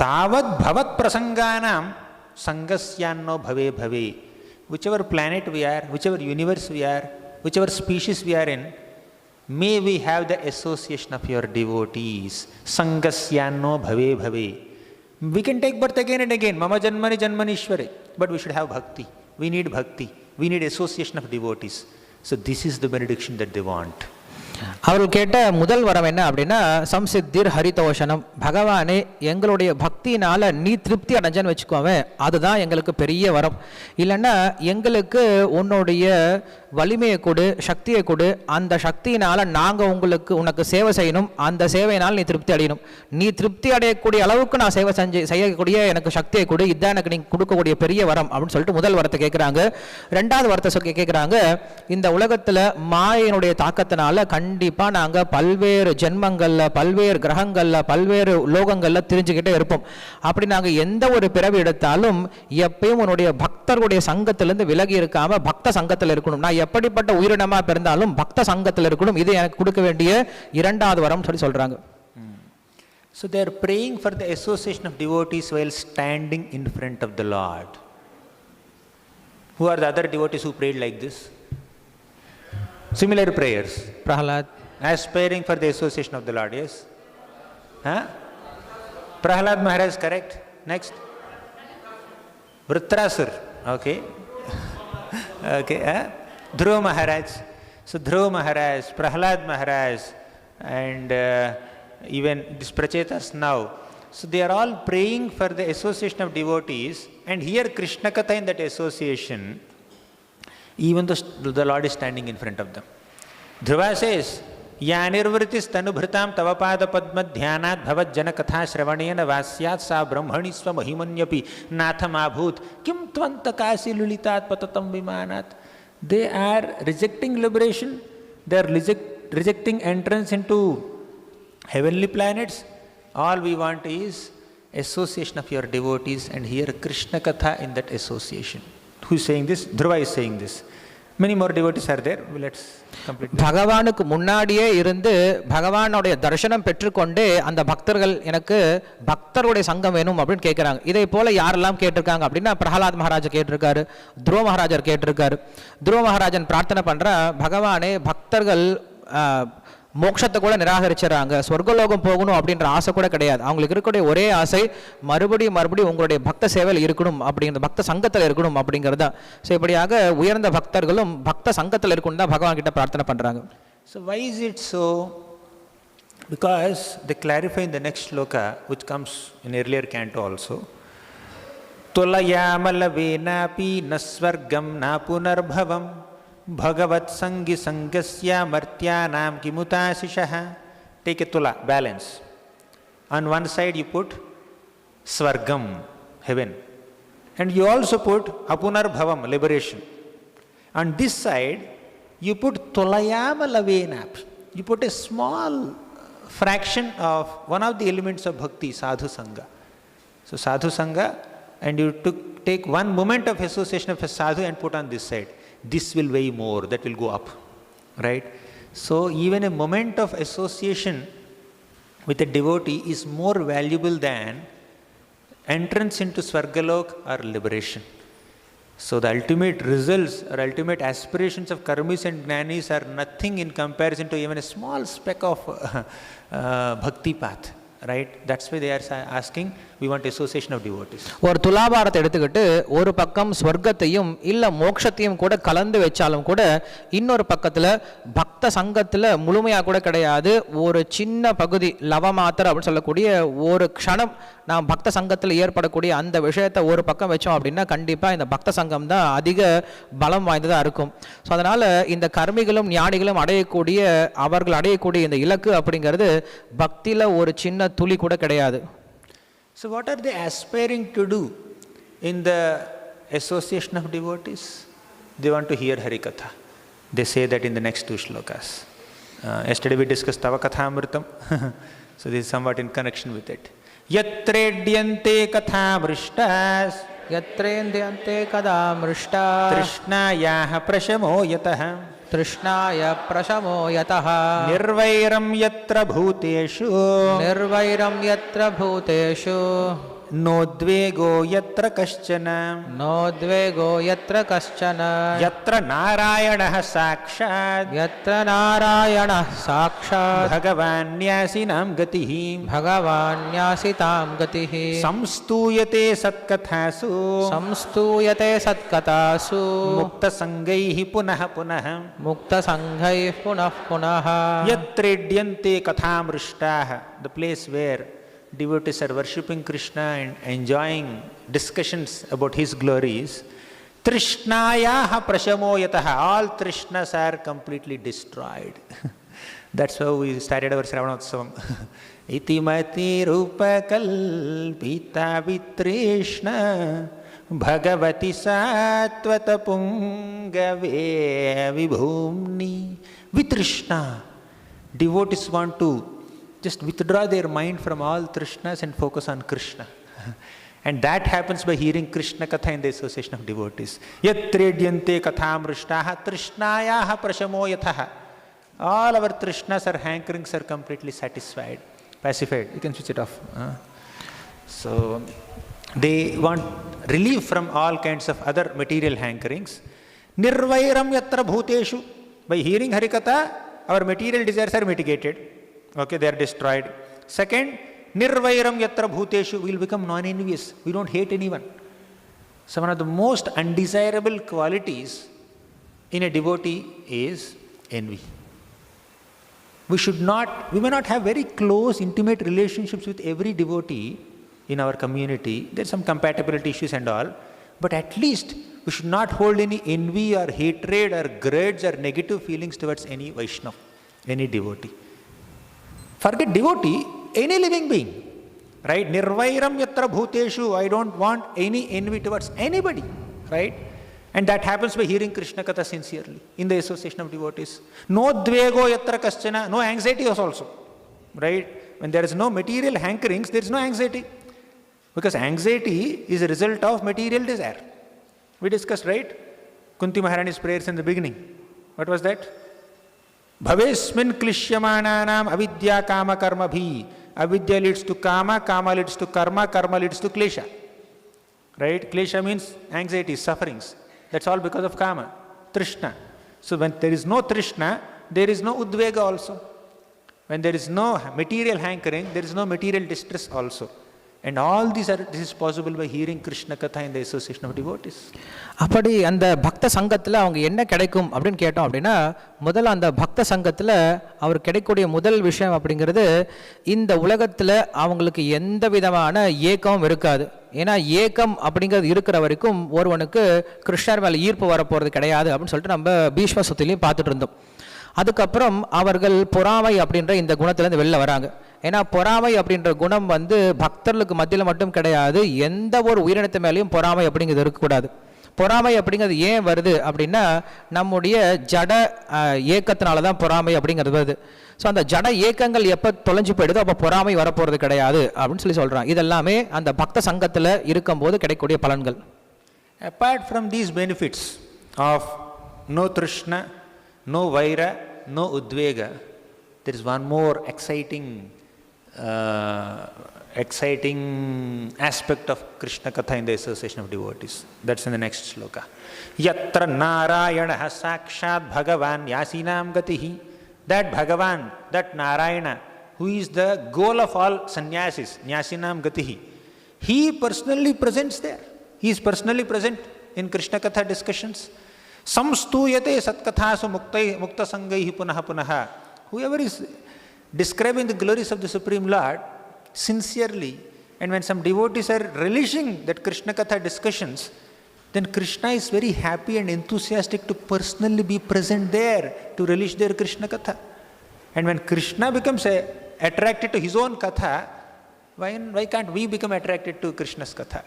tavad bhavat prasanganam sangasyanno bhave. Whichever planet we are, whichever universe we are, whichever species we are in, may we have the association of your devotees. Sangasyanno bhave. We can take birth again and again. Mama janmani janmanishware. But we should have bhakti. We need bhakti. We need association of devotees. So this is the benediction that they want. அவர்கள் கேட்ட முதல் வரம் என்ன அப்படின்னா, சம்சித்திர் ஹரிதோஷனம். பகவானே எங்களுடைய பக்தியினால நீ திருப்தி அடைஞ்சன்னு வச்சுக்கோவேன், அதுதான் எங்களுக்கு பெரிய வரம். இல்லைன்னா எங்களுக்கு உன்னுடைய வலிமையை கொடு, சக்தியை கொடு, அந்த சக்தியினால நாங்கள் உனக்கு சேவை செய்யணும், அந்த சேவையினால் நீ திருப்தி அடையணும். நீ திருப்தி அடையக்கூடிய அளவுக்கு நான் சேவை செய்யக்கூடிய எனக்கு சக்தியை கொடு, இதுதான் எனக்கு நீ கொடுக்கக்கூடிய பெரிய வரம் அப்படின்னு சொல்லிட்டு முதல் வரத்தை கேட்குறாங்க. ரெண்டாவது வரத்தை கேட்குறாங்க, இந்த உலகத்தில் மாயினுடைய தாக்கத்தினால கண்டிப்பாக நாங்கள் பல்வேறு ஜென்மங்களில் பல்வேறு கிரகங்களில் பல்வேறு லோகங்களில் தெரிஞ்சுக்கிட்டே இருப்போம். அப்படி நாங்கள் எந்த ஒரு பிறவி எடுத்தாலும் எப்பயும் உன்னுடைய பக்தர்களுடைய சங்கத்திலிருந்து விலகி இருக்காம பக்த சங்கத்தில் இருக்கணும். நான் எப்படிப்பட்ட உயிரினமாக பிறந்தாலும் பக்த சங்கத்தில் இருக்கணும். இது எனக்கு கொடுக்க வேண்டிய இரண்டாவது வரம் சொல்றாங்க. So they are praying for the association of devotees while standing in front of the Lord. Who are the other devotees who prayed like this? Similar prayers. Prahalad. Aspiring for the association of the Lord, yes? Huh? Prahalad Maharaj, correct? Next. Vritrasur, okay. Okay, Dhruva Maharaj. So Dhruva Maharaj, Prahalad Maharaj, and even this Pracetas now. So they are all praying for the association of devotees, and here Krishna Katha in that association, even though the Lord is standing in front of them. Dhruva says, Ya nirvritis tanubhritam tavapada padma dhyanat bhavat jana katha shravanena vasyat sa brahmani sva mahimanyapi natham abhut kim tvanta kasi lulitat patatam vimanat. They are rejecting liberation, they are rejecting entrance into heavenly planets. All we want is association of your devotees, and here Krishna Katha in that association. Who is saying this? Dhruva is saying this. Many more devotees are there. Let's complete. பகவானுக்கு முன்னாடியே இருந்து பகவானுடைய தரிசனம் பெற்றுக்கொண்டே அந்த பக்தர்கள் எனக்கு பக்தருடைய சங்கம் வேணும் அப்படின்னு கேட்குறாங்க. இதை போல யாரெல்லாம் கேட்டிருக்காங்க அப்படின்னா பிரகலாத் மகாராஜ் கேட்டிருக்காரு, துருவ மகாராஜர் கேட்டிருக்காரு. துருவ மகாராஜன் பிரார்த்தனை பண்ற, பகவானே பக்தர்கள் மோட்சத்தை கூட நிராகரிச்சிடறாங்க, சொர்க்கலோகம் போகணும் அப்படின்ற ஆசை கூட கிடையாது. அவங்களுக்கு இருக்கக்கூடிய ஒரே ஆசை மறுபடியும் உங்களுடைய பக்த சேவையில் இருக்கணும், அப்படிங்கிற பக்த சங்கத்தில் இருக்கணும் அப்படிங்கிறது தான். ஸோ இப்படியாக உயர்ந்த பக்தர்களும் பக்த சங்கத்தில் இருக்கணும் தான் பகவான் கிட்ட பிரார்த்தனை பண்ணுறாங்க. So why is it so? Because they clarify in the next shloka, which comes in earlier canto also. Tulayamalavenapi nasvargam na punarbhavam Bhagavat Sangi Sangasya Martyanam Kimutasishaha. Take a tula, balance. On one side you put Svargam, heaven. And you also put Apunar Bhavam, liberation. On this side you put Tulayama Lavenap. You put a small fraction of one of the elements of bhakti, Sadhu Sangha. So Sadhu Sangha, and you take one moment of association of a sadhu and put on this side. This will weigh more, that will go up, right? So even a moment of association with a devotee is more valuable than entrance into Swargalok or liberation. So the ultimate results or ultimate aspirations of karmis and jnanis are nothing in comparison to even a small speck of bhakti path. Right? That's why they are asking, we want association of devotees. ஒரு துலாபாரத்தை எடுத்துக்கிட்டு ஒரு பக்கம் ஸ்வர்க்கத்தையும் இல்ல மோட்சத்தையும் கூட கலந்து வச்சாலும் கூட இன்னொரு பக்கத்துல பக்த சங்கத்துல முழுமையா கூட கிடையாது, ஒரு சின்ன பகுதி லவமாத்திர அப்படின்னு சொல்லக்கூடிய ஒரு க்ஷணம் நாம் பக்த சங்கத்தில் ஏற்படக்கூடிய அந்த விஷயத்தை ஒரு பக்கம் வச்சோம் அப்படின்னா கண்டிப்பா இந்த பக்த சங்கம் தான் அதிக பலம் வாய்ந்ததா இருக்கும். ஸோ அதனால இந்த கர்மிகளும் ஞானிகளும் அவர்கள் அடையக்கூடிய இந்த இலக்கு அப்படிங்கிறது பக்தியில ஒரு சின்ன துளி கூட கிடையாது. So what are they aspiring to do in the association of devotees? They want to hear Harikatha. They say that in the next two shlokas. Yesterday we discussed Tava Kathamritam. So this is somewhat in connection with it. Yatredyante kathamrishtas यत्रेन्द्रियन्ते कदा मृष्टा Trishnayah prashamo yataha तृष्णाय प्रशमो यतः Nirvairam yatra bhuteshu निर्वैरं यत्र भूतेषु Nodvego yatra kaschana नोद्वेगो यत्र कश्चन Yatra narayanah sakshat यत्र नारायणः साक्षात् Bhagavanyasinam gatihi भगवान्यासितां गतिः Samstuyate satkathasu संस्तूयते सत्कथासु Mukta sangaihi punah punah मुक्तसङ्घैः पुनः पुनः Yatredyante kathamrishtaha. The place where devotees are worshipping Krishna and enjoying discussions about his glories. Trishnayah prashamo yataha. All Trishnas are completely destroyed. That's how we started our Shravana Utsavam. Itimati rupa kalpita vitrishna Bhagavati satvata pungave vibhumni. Vitrishna. Devotees want to just withdraw their mind from all Trishnas and focus on Krishna. And that happens by hearing Krishna Katha in the association of devotees. Yatredyante kathamrishtaha Trishnayah prashamo yataha. All our Trishnas or hankerings are completely satisfied. pacified. You can switch it off. So they want relief from all kinds of other material hankerings. Nirvairam yatra bhuteshu. By hearing Harikatha, our material desires are mitigated. Okay, they are destroyed. Second, nirvairam yatra bhuteshu, we will become non-envious. We don't hate anyone. So one of the most undesirable qualities in a devotee is envy. We may not have very close, intimate relationships with every devotee in our community. There's some compatibility issues and all. But at least we should not hold any envy or hatred or grudge or negative feelings towards any Vaishnava, any devotee. Forget devotee, any living being. Right? Nirvairam yatra bhuteshu. I don't want any envy towards anybody. Right? And that happens by hearing Krishna Katha sincerely in the association of devotees. No dvego yatra kaschana. No anxiety also. Right? When there is no material hankerings, there is no anxiety. Because anxiety is a result of material desire. We discussed, right? Kunti Maharani's prayers in the beginning. What was that? Bhavesmin klishyamananam avidya kama karma bhi. Avidya leads to kama, kama leads to karma, karma leads to klesha. Right? Klesha means anxiety, sufferings. That's all because of kama, trishna. So when there is no trishna, there is no udvega also. When there is no material hankering, there is no material distress also. And all this is possible by hearing Krishna Katha in the association of devotees. அப்படி அந்த பக்த சங்கத்தில் அவங்க என்ன கிடைக்கும் அப்படின்னு கேட்டோம் அப்படின்னா, முதல்ல அந்த பக்த சங்கத்தில் அவர் கிடைக்கக்கூடிய முதல் விஷயம் அப்படிங்கிறது, இந்த உலகத்தில் அவங்களுக்கு எந்த விதமான ஏக்கமும் இருக்காது. ஏன்னா ஏக்கம் அப்படிங்கிறது இருக்கிற வரைக்கும் ஒருவனுக்கு கிருஷ்ணர் மேலே ஈர்ப்பு வரப்போகிறது கிடையாது அப்படின்னு சொல்லிட்டு நம்ம பீஷ்ம சுத்திலையும் பார்த்துட்டு இருந்தோம். அதுக்கப்புறம் அவர்கள் பொறாமை அப்படின்ற இந்த குணத்திலேருந்து வெளில வராங்க. ஏன்னா பொறாமை அப்படின்ற குணம் பக்தர்களுக்கு மத்தியில் மட்டும் கிடையாது, எந்த ஒரு உயிரினத்து மேலேயும் பொறாமை அப்படிங்கிறது இருக்கக்கூடாது. பொறாமை அப்படிங்கிறது ஏன் வருது அப்படின்னா, நம்முடைய ஜட ஏக்கத்தினால தான் பொறாமை அப்படிங்கிறது வருது. ஸோ அந்த ஜட ஏக்கங்கள் எப்போ தொலைஞ்சு போயிடுதோ அப்போ பொறாமை வரப்போகிறது கிடையாது அப்படின்னு சொல்கிறாங்க. இதெல்லாமே அந்த பக்த சங்கத்தில் இருக்கும்போது கிடைக்கக்கூடிய பலன்கள். Apart from these benefits of no trishna, no vaira, no udvega, there is one more exciting aspect of Krishna Katha in the association of devotees. That's in the next sloka. Yatra Narayana Sakshat Bhagavan Yasinam Gatihi. That Bhagavan, that Narayana, who is the goal of all sannyasis, Yasinam Gatihi, he personally presents there. He is personally present in Krishna Katha discussions. Samstuyate satkathasu mukta sangaihi punaha punaha. Whoever is describing the glories of the Supreme Lord sincerely, and when some devotees are relishing that Krishna Katha discussions, then Krishna is very happy and enthusiastic to personally be present there to relish their Krishna Katha. And when Krishna becomes attracted to his own Katha, why can't we become attracted to Krishna's Katha?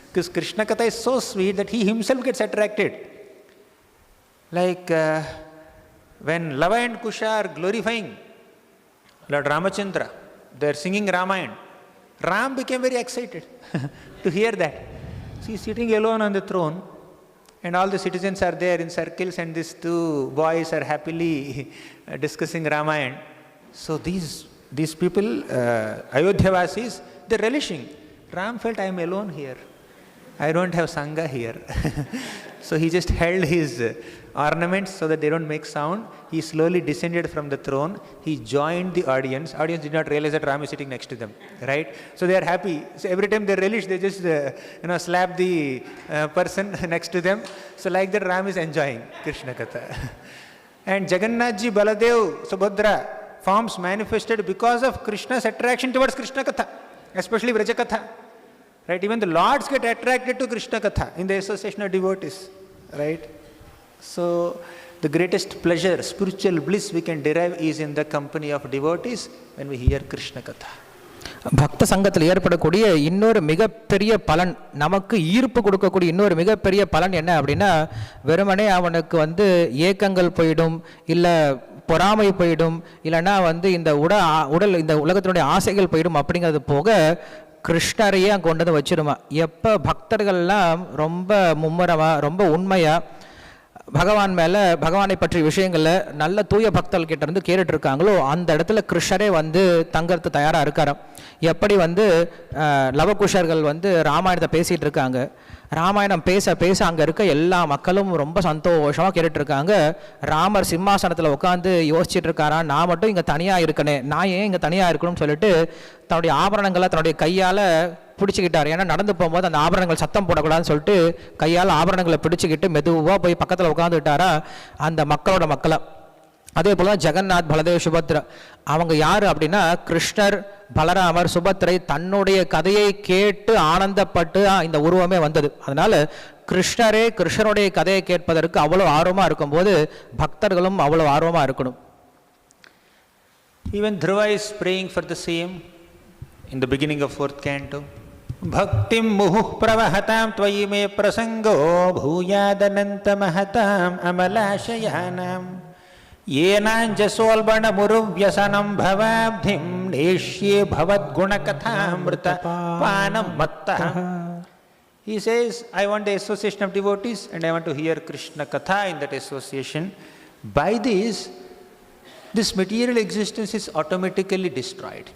Because Krishna Katha is so sweet that he himself gets attracted. Like when Lava and Kusha are glorifying Lord Ramachandra, they are singing Ramayana. Ram became very excited to hear that. So he is sitting alone on the throne, and all the citizens are there in circles, and these two boys are happily discussing Ramayana. So these people, Ayodhyavasis, they are relishing. Ram felt, I am alone here. I don't have Sangha here. So he just held his ornaments so that they don't make sound. He slowly descended from the throne. He joined the audience. Audience did not realize that Ram is sitting next to them, right? So they are happy. So every time they relish, they just slap the person next to them. So like that, Ram is enjoying Krishna Katha. And Jagannathji, Baladev, Subhadra forms manifested because of Krishna's attraction towards Krishna Katha, especially Vraja Katha. Right? Even the lords get attracted to Krishna Katha in the association of devotees. Right? So the greatest pleasure, spiritual bliss we can derive is in the company of devotees when we hear Krishna Katha. பக்த சங்கத்தில் ஏற்படக்கூடிய இன்னொரு மிகப்பெரிய பலன், நமக்கு ஈர்ப்பு கொடுக்கக்கூடிய இன்னொரு மிகப்பெரிய பலன் என்ன அப்படின்னா, வெறுமனே அவனுக்கு ஏக்கங்கள் போயிடும், இல்லை பொறாமை போயிடும், இல்லைன்னா இந்த உடல் இந்த உலகத்தினுடைய ஆசைகள் போயிடும். அப்படிங்கிறது போக கிருஷ்ணரையே அங்கே கொண்டு வந்து வச்சிருமா. எப்போ பக்தர்கள்லாம் ரொம்ப மும்முரமாக, ரொம்ப உண்மையாக பகவான் மேலே பகவானை பற்றிய விஷயங்களில் நல்ல தூய பக்தர்கள் கிட்ட இருந்து கேட்டுட்டு இருக்காங்களோ அந்த இடத்துல கிருஷ்ணரே வந்து தங்கறது தயாராக இருக்காராம். எப்படி வந்து லவகுஷர்கள் வந்து ராமாயணத்தை பேசிகிட்டு இருக்காங்க, ராமாயணம் பேச பேச அங்கே இருக்க எல்லா மக்களும் ரொம்ப சந்தோஷமாக கேட்டுட்டு இருக்காங்க. ராமர் சிம்மாசனத்தில் உட்காந்து யோசிச்சுட்டு இருக்காரா, நான் மட்டும் இங்கே தனியாக இருக்கனே, நான் ஏன் இங்கே தனியாக இருக்கணும்னு சொல்லிட்டு தன்னுடைய ஆபரணங்களை தன்னுடைய கையால் பிடிச்சிக்கிட்டார். ஏன்னா நடந்து போகும்போது அந்த ஆபரணங்கள் சத்தம் போடக்கூடாதுன்னு சொல்லிட்டு கையால் ஆபரணங்களை பிடிச்சிக்கிட்டு மெதுவாக போய் பக்கத்தில் உட்காந்துக்கிட்டாரா அந்த மக்களோட மக்களை. அதே போல் தான் ஜெகநாத், பலதேவ், சுபத்ரா அவங்க யார் அப்படின்னா கிருஷ்ணர், பலராமர், சுபத்ரை தன்னுடைய கதையை கேட்டு ஆனந்தப்பட்டு இந்த உருவமே வந்தது. அதனால கிருஷ்ணருடைய கதையை கேட்பதற்கு அவ்வளோ ஆர்வமாக இருக்கும்போது பக்தர்களும் அவ்வளோ ஆர்வமாக இருக்கணும். Even Dhruva is praying for the same in the beginning of 4th canto. Bhaktim muhuh pravahatam tvayi me prasango bhuyadananta mahatam amalashyanam yenanjasolbana muruvyasanam bhavabdhim neshye bhavat gunakathāmrita panam mattah. He says, I want the association of devotees and I want to hear Krishna Katha in that association. By this material existence is automatically destroyed.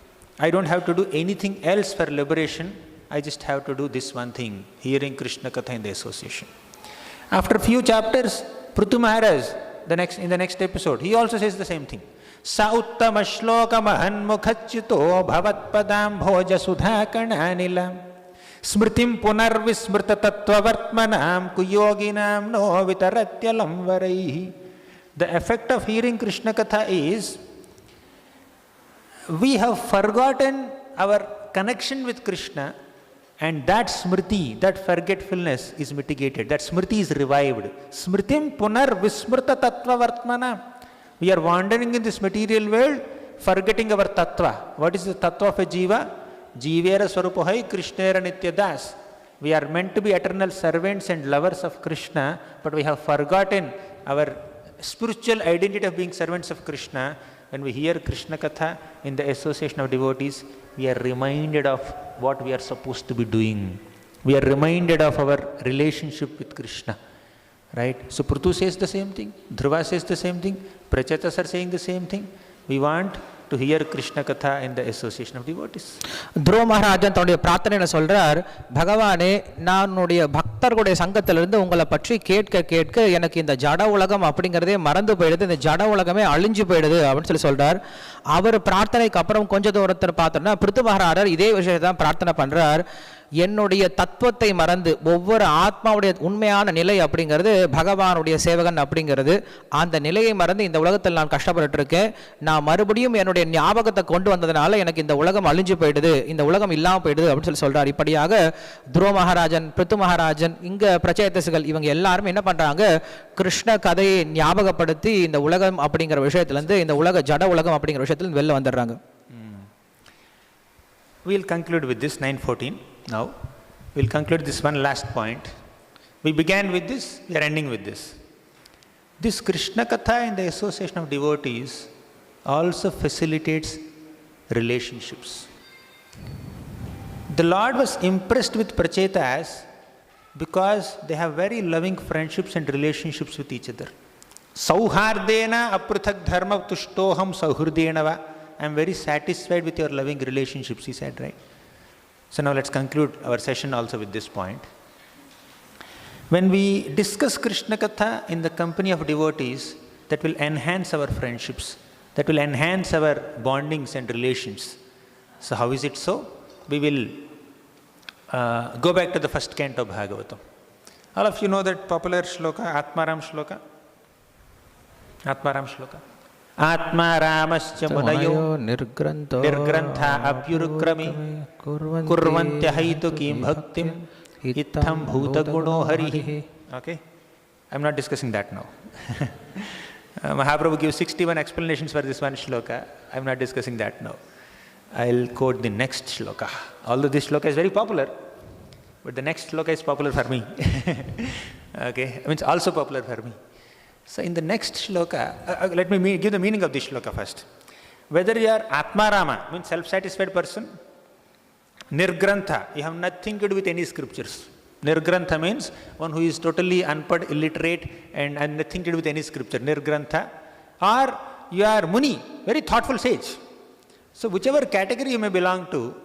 I don't have to do anything else for liberation. I just have to do this one thing, hearing Krishna Katha in the association. After a few chapters, Prithu Maharaj, in the next episode, he also says the same thing. Sa uttama shloka mahanmukhachyuto bhavat padam bhoja sudha kananilam smritim punarvismrta tattva vartmanam kuyoginam no vitaratyalam varaihi. The effect of hearing Krishna Katha is we have forgotten our connection with Krishna, and that smriti, that forgetfulness is mitigated. That smriti is revived. Smritim punar vismrta tattva vartmana. We are wandering in this material world, forgetting our tattva. What is the tattva of a jiva? Jivera swarupohai krishnera nityadas. We are meant to be eternal servants and lovers of Krishna, but we have forgotten our spiritual identity of being servants of Krishna. When we hear Krishna Katha in the association of devotees, we are reminded of what we are supposed to be doing. We are reminded of our relationship with Krishna. Right? So Prithu says the same thing, Dhruva says the same thing, Pracetas are saying the same thing. We want to hear Krishna Katha in the association of devotees. துருவ மகாராஜன் தன்னுடைய பிரார்த்தனையில சொல்றார், பகவானே நானுடைய பக்தர்களுடைய சங்கத்திலிருந்து உங்களை பற்றி கேட்க கேட்க எனக்கு இந்த ஜட உலகம் அப்படிங்கிறதே மறந்து போயிடுது, இந்த ஜட உலகமே அழிஞ்சு போயிடுது அப்படின்னு சொல்றார். அவர் பிரார்த்தனைக்கு அப்புறம் கொஞ்ச தூரத்தில் பார்த்தோம்னா பிருத்து மகாராஜர் இதே விஷயத்தை தான் பிரார்த்தனை பண்றார். என்னுடைய தத்துவத்தை மறந்து ஒவ்வொரு ஆத்மாவுடைய உண்மையான நிலை அப்படிங்கிறது பகவானுடைய சேவகன் அப்படிங்கிறது, அந்த நிலையை மறந்து இந்த உலகத்தில் நான் கஷ்டப்பட்டு இருக்கேன். நான் மறுபடியும் என்னுடைய ஞாபகத்தை கொண்டு வந்ததுனால எனக்கு இந்த உலகம் அழிஞ்சு போயிடுது, இந்த உலகம் இல்லாமல் போயிடுது அப்படின்னு சொல்றார். இப்படியாக துருவ மகாராஜன், பிருத்து மகாராஜன், இங்க பிரச்சேதசுகள் இவங்க எல்லாரும் என்ன பண்றாங்க, கிருஷ்ண கதையை ஞாபகப்படுத்தி இந்த உலகம் அப்படிங்கிற விஷயத்திலிருந்து, இந்த உலக ஜட உலகம் அப்படிங்கிற விஷயத்துல வெளில வந்துடுறாங்க. We'll conclude with this 9:14 now. We'll conclude this one last point. We began with this, we are ending with this. This Krishna Katha in the association of devotees also facilitates relationships. The Lord was impressed with Pracetas because they have very loving friendships and relationships with each other. Sauhardena apruthak dharma tushtoham sauhurdenava. I am very satisfied with your loving relationships, he said, right? So now let's conclude our session also with this point. When we discuss Krishna Katha in the company of devotees, that will enhance our friendships, that will enhance our bondings and relations. So how is it so? We will go back to the first canto of Bhagavatam. All of you know that popular shloka, Atmaram shloka? Atmaram shloka. Atma Ramascha Munayo Nirgrantha Apyurukrami Kurvantya Haitu Kim Bhaktim Itham Bhuta Guno Harihi. Okay? I'm not discussing that now. Mahaprabhu gives 61 explanations for this one shloka. I'm not discussing that now. I'll quote the next shloka. Although this shloka is very popular, but the next shloka is popular for me. Okay? I mean, it's also popular for me. So in the next shloka, let me give the meaning of this shloka first. Whether you are Atmarama, means self-satisfied person, Nirgrantha, you have nothing to do with any scriptures. Nirgrantha means one who is totally unpad, illiterate and nothing to do with any scripture. Nirgrantha. Or you are Muni, very thoughtful sage. So whichever category you may belong to,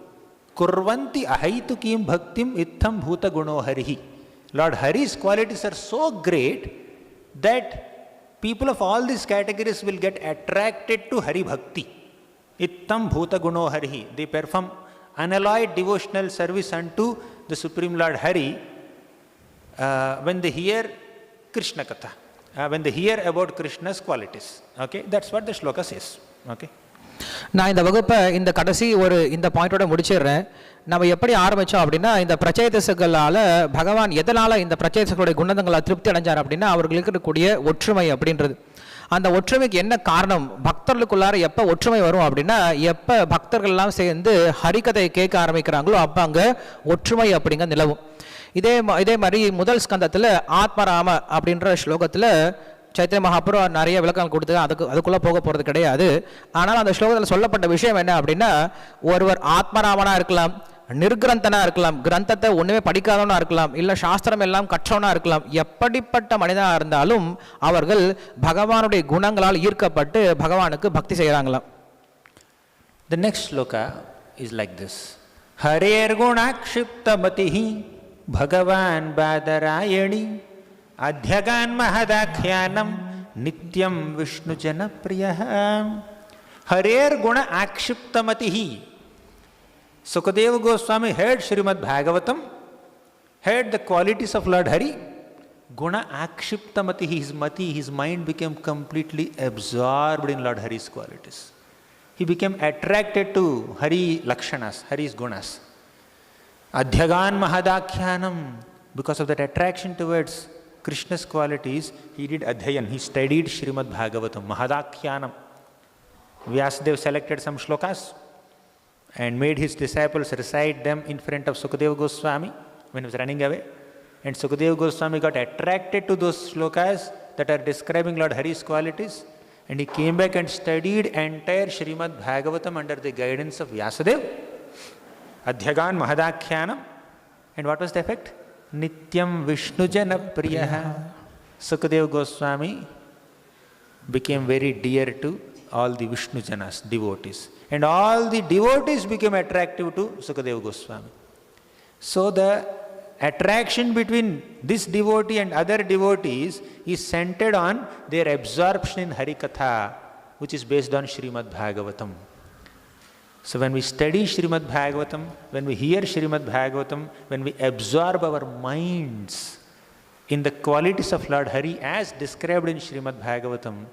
kurvanti ahaitukим bhaktim itham bhuta guno harihi. Lord Hari's qualities are so great that people of all these categories will get attracted to Hari Bhakti. Ittam bhuta guno harihi. They perform unalloyed devotional service unto the Supreme Lord Hari when they hear Krishna Katha, when they hear about Krishna's qualities. Okay, that's what the shloka says. Okay. நான் இந்த வகுப்பை இந்த கடைசி இந்த பாயிண்டோட முடிச்சிடுறேன். நம்ம எப்படி ஆரம்பித்தோம் அப்படின்னா, இந்த பிரச்சேதசங்களால் பகவான் எதனால் இந்த பிரச்சேதசங்களுடைய குணங்களை திருப்தி அடைஞ்சார் அப்படின்னா, அவர்களுக்கு இருக்கக்கூடிய ஒற்றுமை அப்படின்றது. அந்த ஒற்றுமைக்கு என்ன காரணம்? பக்தர்களுக்குள்ளார எப்போ ஒற்றுமை வரும் அப்படின்னா, எப்போ பக்தர்கள்லாம் சேர்ந்து ஹரிகதை கேட்க ஆரம்பிக்கிறாங்களோ அப்போ அங்கே ஒற்றுமை அப்படிங்க நிலவும். இதே மாதிரி முதல் ஸ்கந்தத்தில் ஆத்மராம அப்படின்ற ஸ்லோகத்தில் சைத்தன்ய மகாபுரு நிறைய விளக்கங்கள் கொடுத்து அதுக்குள்ளே போக போகிறது கிடையாது. ஆனால் அந்த ஸ்லோகத்தில் சொல்லப்பட்ட விஷயம் என்ன அப்படின்னா, ஒருவர் ஆத்மராமனாக இருக்கலாம், நிர்கிரந்தனாக இருக்கலாம், கிரந்தத்தை ஒன்றுமே படிக்காதவனாக இருக்கலாம், இல்லை சாஸ்திரம் எல்லாம் கற்றவனாக இருக்கலாம். எப்படிப்பட்ட மனிதனாக இருந்தாலும் அவர்கள் பகவானுடைய குணங்களால் ஈர்க்கப்பட்டு பகவானுக்கு பக்தி செய்கிறாங்களாம். The next sloka is like this. Harer gunakshipta matihi bhagavan badarayani adhyagan mahadakhyanam nityam vishnu janapriyah. Harer guna akshipta matihi. Sukadeva Goswami heard Srimad Bhagavatam, heard the qualities of Lord Hari. Guna akshipta matihi, his mind became completely absorbed in Lord Hari's qualities. He became attracted to Hari Lakshanas, Hari's gunas. Adhyagan mahadakhyanam. Because of that attraction towards Krishna's qualities, he did adhyayan, he studied Srimad Bhagavatam, mahadakhyanam. Vyasadeva selected some shlokas and made his disciples recite them in front of Sukadeva Goswami when he was running away. And Sukadeva Goswami got attracted to those shlokas that are describing Lord Hari's qualities. And he came back and studied entire Srimad Bhagavatam under the guidance of Vyasadeva. Adhyagan mahadakhyanam. And what was the effect? Nityam Vishnu Jana Priyaha. Sukadeva Goswami became very dear to all the Vishnu Janas, devotees. And all the devotees became attractive to Sukadeva Goswami. So the attraction between this devotee and other devotees is centered on their absorption in Harikatha, which is based on Srimad Bhagavatam. So when we study Srimad Bhagavatam, when we hear Srimad Bhagavatam, when we absorb our minds in the qualities of Lord Hari as described in Srimad Bhagavatam,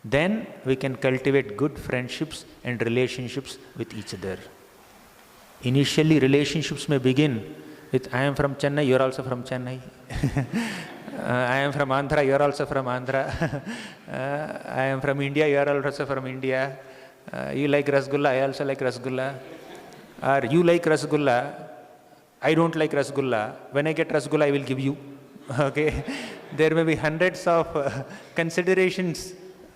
then we can cultivate good friendships and relationships with each other. Initially, relationships may begin with, I am from Chennai, you are also from Chennai. I am from Andhra, you are also from Andhra. I am from India, you are also from India. You like Rasgulla, I also like Rasgulla. Or you like Rasgulla, I don't like Rasgulla. When I get Rasgulla, I will give you. Okay? There may be hundreds of considerations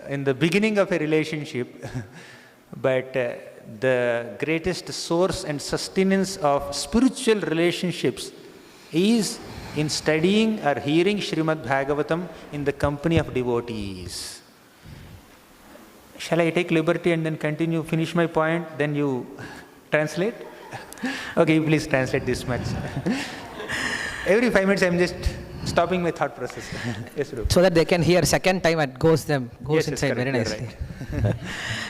in the beginning of a relationship, but the greatest source and sustenance of spiritual relationships is in studying or hearing Srimad Bhagavatam in the company of devotees. Shall I take liberty and then continue, finish my point, then you translate? Okay, please translate this much. Every 5 minutes I am just stopping my thought process. Yes, Prabhu. So that they can hear second time it goes Yes, inside correct, very you're nicely. right.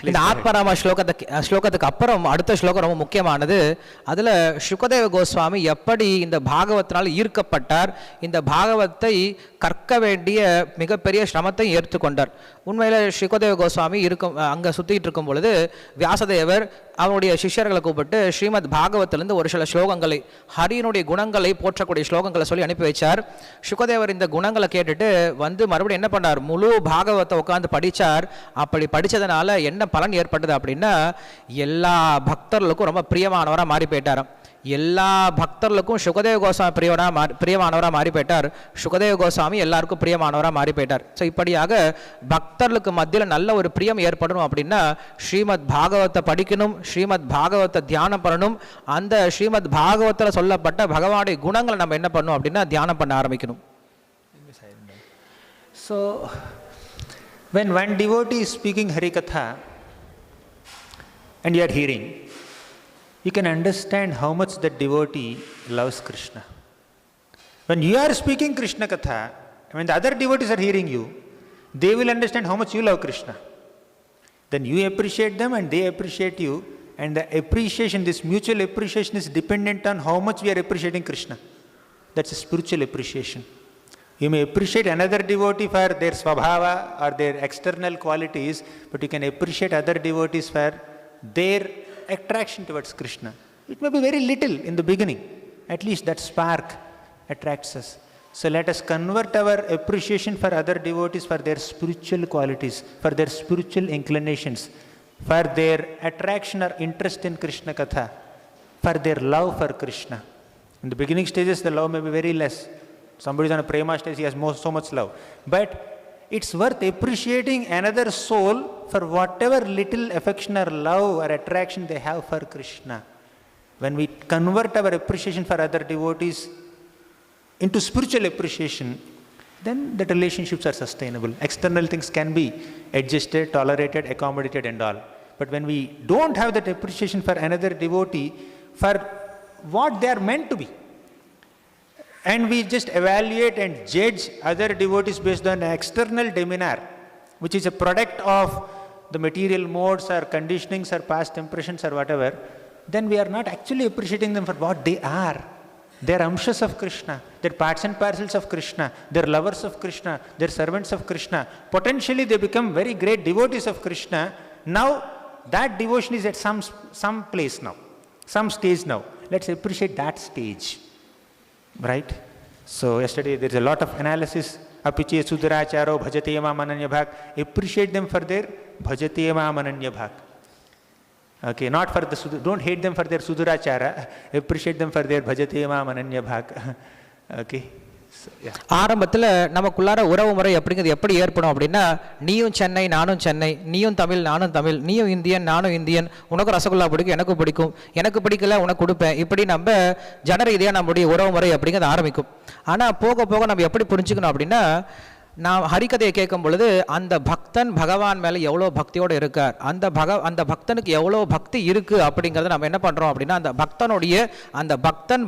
இந்த ஆத்மராம ஸ்லோகத்துக்கு அப்புறம் அடுத்த ஸ்லோகம் ரொம்ப முக்கியமானது. அதில் சுகதேவ கோஸ்வாமி எப்படி இந்த பாகவத்தினால் ஈர்க்கப்பட்டார், இந்த பாகவத்தை கற்க வேண்டிய மிகப்பெரிய சிரமத்தை ஏற்றுக்கொண்டார். உண்மையில் சுகதேவ கோஸ்வாமி அங்கே சுற்றிட்டு இருக்கும் பொழுது வியாசதேவர் அவருடைய சிஷ்யர்களை கூப்பிட்டு ஸ்ரீமத் பாகவத்திலிருந்து ஒரு சில ஸ்லோகங்களை, ஹரியினுடைய குணங்களை போற்றக்கூடிய ஸ்லோகங்களை சொல்லி அனுப்பி வைச்சார். சுகதேவர் இந்த குணங்களை கேட்டுட்டு வந்து மறுபடியும் என்ன பண்ணார், முழு பாகவத்தை உட்காந்து படித்தார். அப்படி படித்ததுனால என்ன பலன் ஏற்பட்டது அப்படின்னா, எல்லா பக்தர்களுக்கும் ரொம்ப பிரியமானவராக மாறி போயிட்டாராம். எல்லா பக்தர்களுக்கும் சுகதேவ கோஸ்வாமி பிரியமானவராக மாறி போயிட்டார். சுகதேவ கோஸ்வாமி எல்லாருக்கும் பிரியமானவராக மாறி போயிட்டார். ஸோ இப்படியாக பக்தர்களுக்கு மத்தியில் நல்ல ஒரு பிரியம் ஏற்படணும் அப்படின்னா ஸ்ரீமத் பாகவத்தை படிக்கணும், ஸ்ரீமத் பாகவத்தை தியானம் பண்ணணும். அந்த ஸ்ரீமத் பாகவத்தில் சொல்லப்பட்ட பகவானுடைய குணங்களை நம்ம என்ன பண்ணணும் அப்படின்னா தியானம் பண்ண ஆரம்பிக்கணும். So, when one devotee is speaking Harikatha and you are hearing, you can understand how much that devotee loves Krishna. When you are speaking Krishna Katha, when the other devotees are hearing you, they will understand how much you love Krishna. Then you appreciate them and they appreciate you, and the appreciation, this mutual appreciation is dependent on how much we are appreciating Krishna. That's a spiritual appreciation. You may appreciate another devotee for their svabhava or their external qualities, but you can appreciate other devotees for their attraction towards Krishna. It may be very little in the beginning. At least that spark attracts us. So let us convert our appreciation for other devotees for their spiritual qualities, for their spiritual inclinations, for their attraction or interest in Krishna Katha, for their love for Krishna. In the beginning stages, the love may be very less. Somebody is on a prema stage, he has so much love. But it's worth appreciating another soul for whatever little affection or love or attraction they have for Krishna. When we convert our appreciation for other devotees into spiritual appreciation, then the relationships are sustainable. External things can be adjusted, tolerated, accommodated and all. But when we don't have that appreciation for another devotee for what they are meant to be, and we just evaluate and judge other devotees based on external demeanor, which is a product of the material modes or conditionings or past impressions or whatever, then we are not actually appreciating them for what they are. They are amshas of Krishna, they are parts and parcels of Krishna, they are lovers of Krishna, they are servants of Krishna. Potentially they become very great devotees of Krishna. Now that devotion is at some place now, some stage now. Let's appreciate that stage. Right? So yesterday there is a lot of analysis. Apiche Sudaracharo Bhajate Mam Ananya Bhak. Appreciate them for their Bhajate Mam Ananya Bhak. Okay, not for the don't hate them for their Sudarachara. Appreciate them for their Bhajate Mam Ananya Bhak. Okay. So, yeah. ஆரம்பத்தில் நமக்குள்ளார உறவு முறை அப்படிங்கிறது எப்படி ஏற்படும் அப்படின்னா நீயும் சென்னை நானும் சென்னை, நீயும் தமிழ் நானும் தமிழ், நீயும் இந்தியன் நானும் இந்தியன், உனக்கு ரசகுல்லா பிடிக்கும் எனக்கும் பிடிக்கும், எனக்கு பிடிக்கல உனக்கு கொடுப்பேன், இப்படி நம்ம ஜன ரீதியாக நம்முடைய உறவு முறை அப்படிங்கிறது ஆரம்பிக்கும். ஆனால் போக போக நம்ம எப்படி புரிஞ்சுக்கணும் அப்படின்னா நான் ஹரிகதையை கேட்கும் பொழுது அந்த பக்தன் பகவான் மேலே எவ்வளோ பக்தியோடு இருக்கார், அந்த பக்தனுக்கு எவ்வளோ பக்தி இருக்குது அப்படிங்கிறத நம்ம என்ன பண்ணுறோம் அப்படின்னா அந்த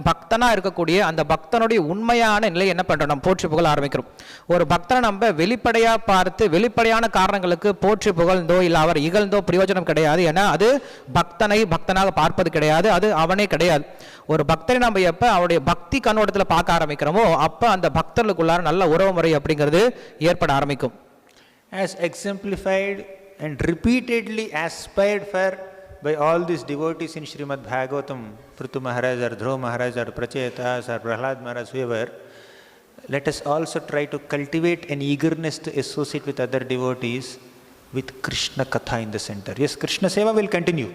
பக்தனாக இருக்கக்கூடிய அந்த பக்தனுடைய உண்மையான நிலையை என்ன பண்ணுறோம், நம்ம போற்றி புகழ ஆரம்பிக்கிறோம். ஒரு பக்தனை நம்ம வெளிப்படையாக பார்த்து வெளிப்படையான காரணங்களுக்கு போற்றி புகழ்ந்தோ இல்லை அவர் இகழ்ந்தோ பிரயோஜனம் கிடையாது. ஏன்னா அது பக்தனாக பார்ப்பது கிடையாது, அது அவனே கிடையாது. ஒரு பக்தரை நம்ம எப்போ அவருடைய பக்தி கண்ணோட்டத்தில் பார்க்க ஆரம்பிக்கிறோமோ அப்போ அந்த பக்தர்களுக்குள்ளார நல்ல உறவு முறை அப்படிங்கிறது ஏற்பட ஆரம்பிக்கும். As exemplified and repeatedly aspired for by all these devotees in Srimad Bhagavatam, Prithu Maharaj or Dhruva Maharaj or Pracetas or Prahlad Maharaj, whoever, let us also try to cultivate an eagerness to associate with other devotees with Krishna Katha in the center. Yes, Krishna Seva will continue.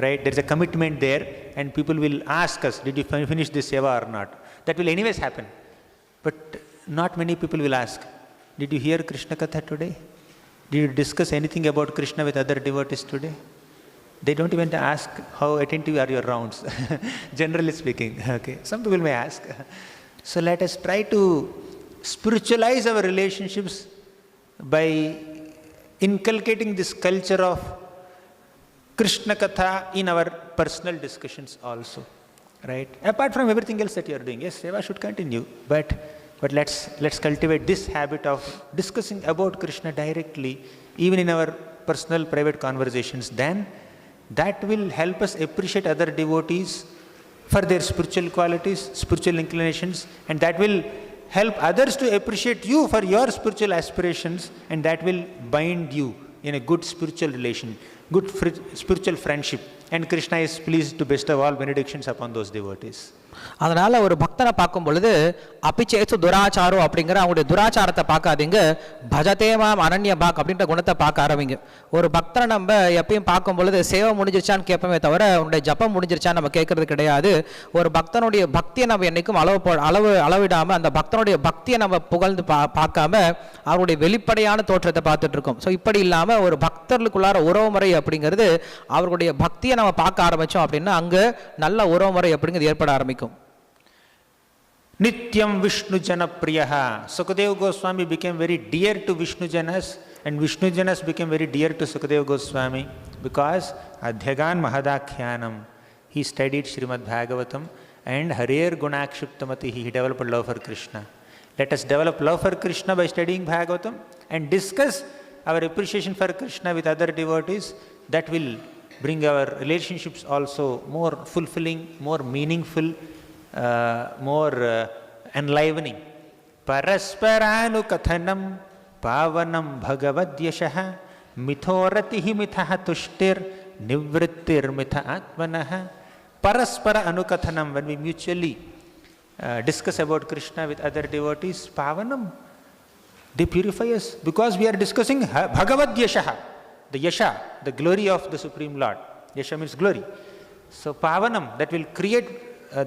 Right? There is a commitment there and people will ask us, did you finish this seva or not? That will anyways happen. But not many people will ask, did you hear Krishna Katha today? Did you discuss anything about Krishna with other devotees today? They don't even ask how attentive are your rounds, generally speaking. Okay. Some people may ask. So let us try to spiritualize our relationships by inculcating this culture of Krishna Katha in our personal discussions also, right? Apart from everything else that you are doing, yes, seva should continue, but let's cultivate this habit of discussing about Krishna directly, even in our personal private conversations. Then that will help us appreciate other devotees for their spiritual qualities, spiritual inclinations, and that will help others to appreciate you for your spiritual aspirations, and that will bind you in a good spiritual relation, good spiritual friendship, and Krishna is pleased to bestow all benedictions upon those devotees. அதனால் ஒரு பக்தனை பார்க்கும் பொழுது அபிச்சேச்சு துராச்சாரம் அப்படிங்கிற அவங்களுடைய துராச்சாரத்தை பார்க்காதீங்க, பஜதேமாம் அனன்ய பாக் அப்படின்ற குணத்தை பார்க்க ஆரம்பிங்க. ஒரு பக்தனை நம்ம எப்பயும் பார்க்கும் பொழுது சேவை முடிஞ்சிருச்சான்னு கேட்போமே தவிர உன்னுடைய ஜப்பம் முடிஞ்சிருச்சான்னு நம்ம கேட்கறது கிடையாது. ஒரு பக்தனுடைய பக்தியை நம்ம என்றைக்கும் அளவிடாமல் அந்த பக்தனுடைய பக்தியை நம்ம புகழ்ந்து பார்க்காம அவருடைய வெளிப்படையான தோற்றத்தை பார்த்துட்டு இருக்கோம். ஸோ இப்படி இல்லாமல் ஒரு பக்தர்களுக்குள்ளார உறவுமுறை அப்படிங்கிறது அவர்களுடைய பக்தியை நம்ம பார்க்க ஆரம்பித்தோம் அப்படின்னா அங்கே நல்ல உறவுமுறை அப்படிங்கிறது ஏற்பட ஆரம்பிக்கும். Nityam Vishnu Jana Priyaha. Sukadeva Goswami became very dear to Vishnu Janas, and Vishnu Janas became very dear to Sukadeva Goswami because Adhyagan Mahadakhyanam. He studied Srimad Bhagavatam and Harer Gunakshiptamati. He developed love for Krishna. Let us develop love for Krishna by studying Bhagavatam and discuss our appreciation for Krishna with other devotees. That will bring our relationships also more fulfilling, more meaningful, more enlivening. Parasparanu kathanam pavanam bhagavadyashaha mithoratihi mithaha tushtir nivrittir mitha atmanaha. Paraspara anukathanam, when we mutually discuss about Krishna with other devotees, pavanam, they purify us because we are discussing bhagavadyashaha, the yasha, the glory of the Supreme Lord. Yasha means glory. So pavanam, that will create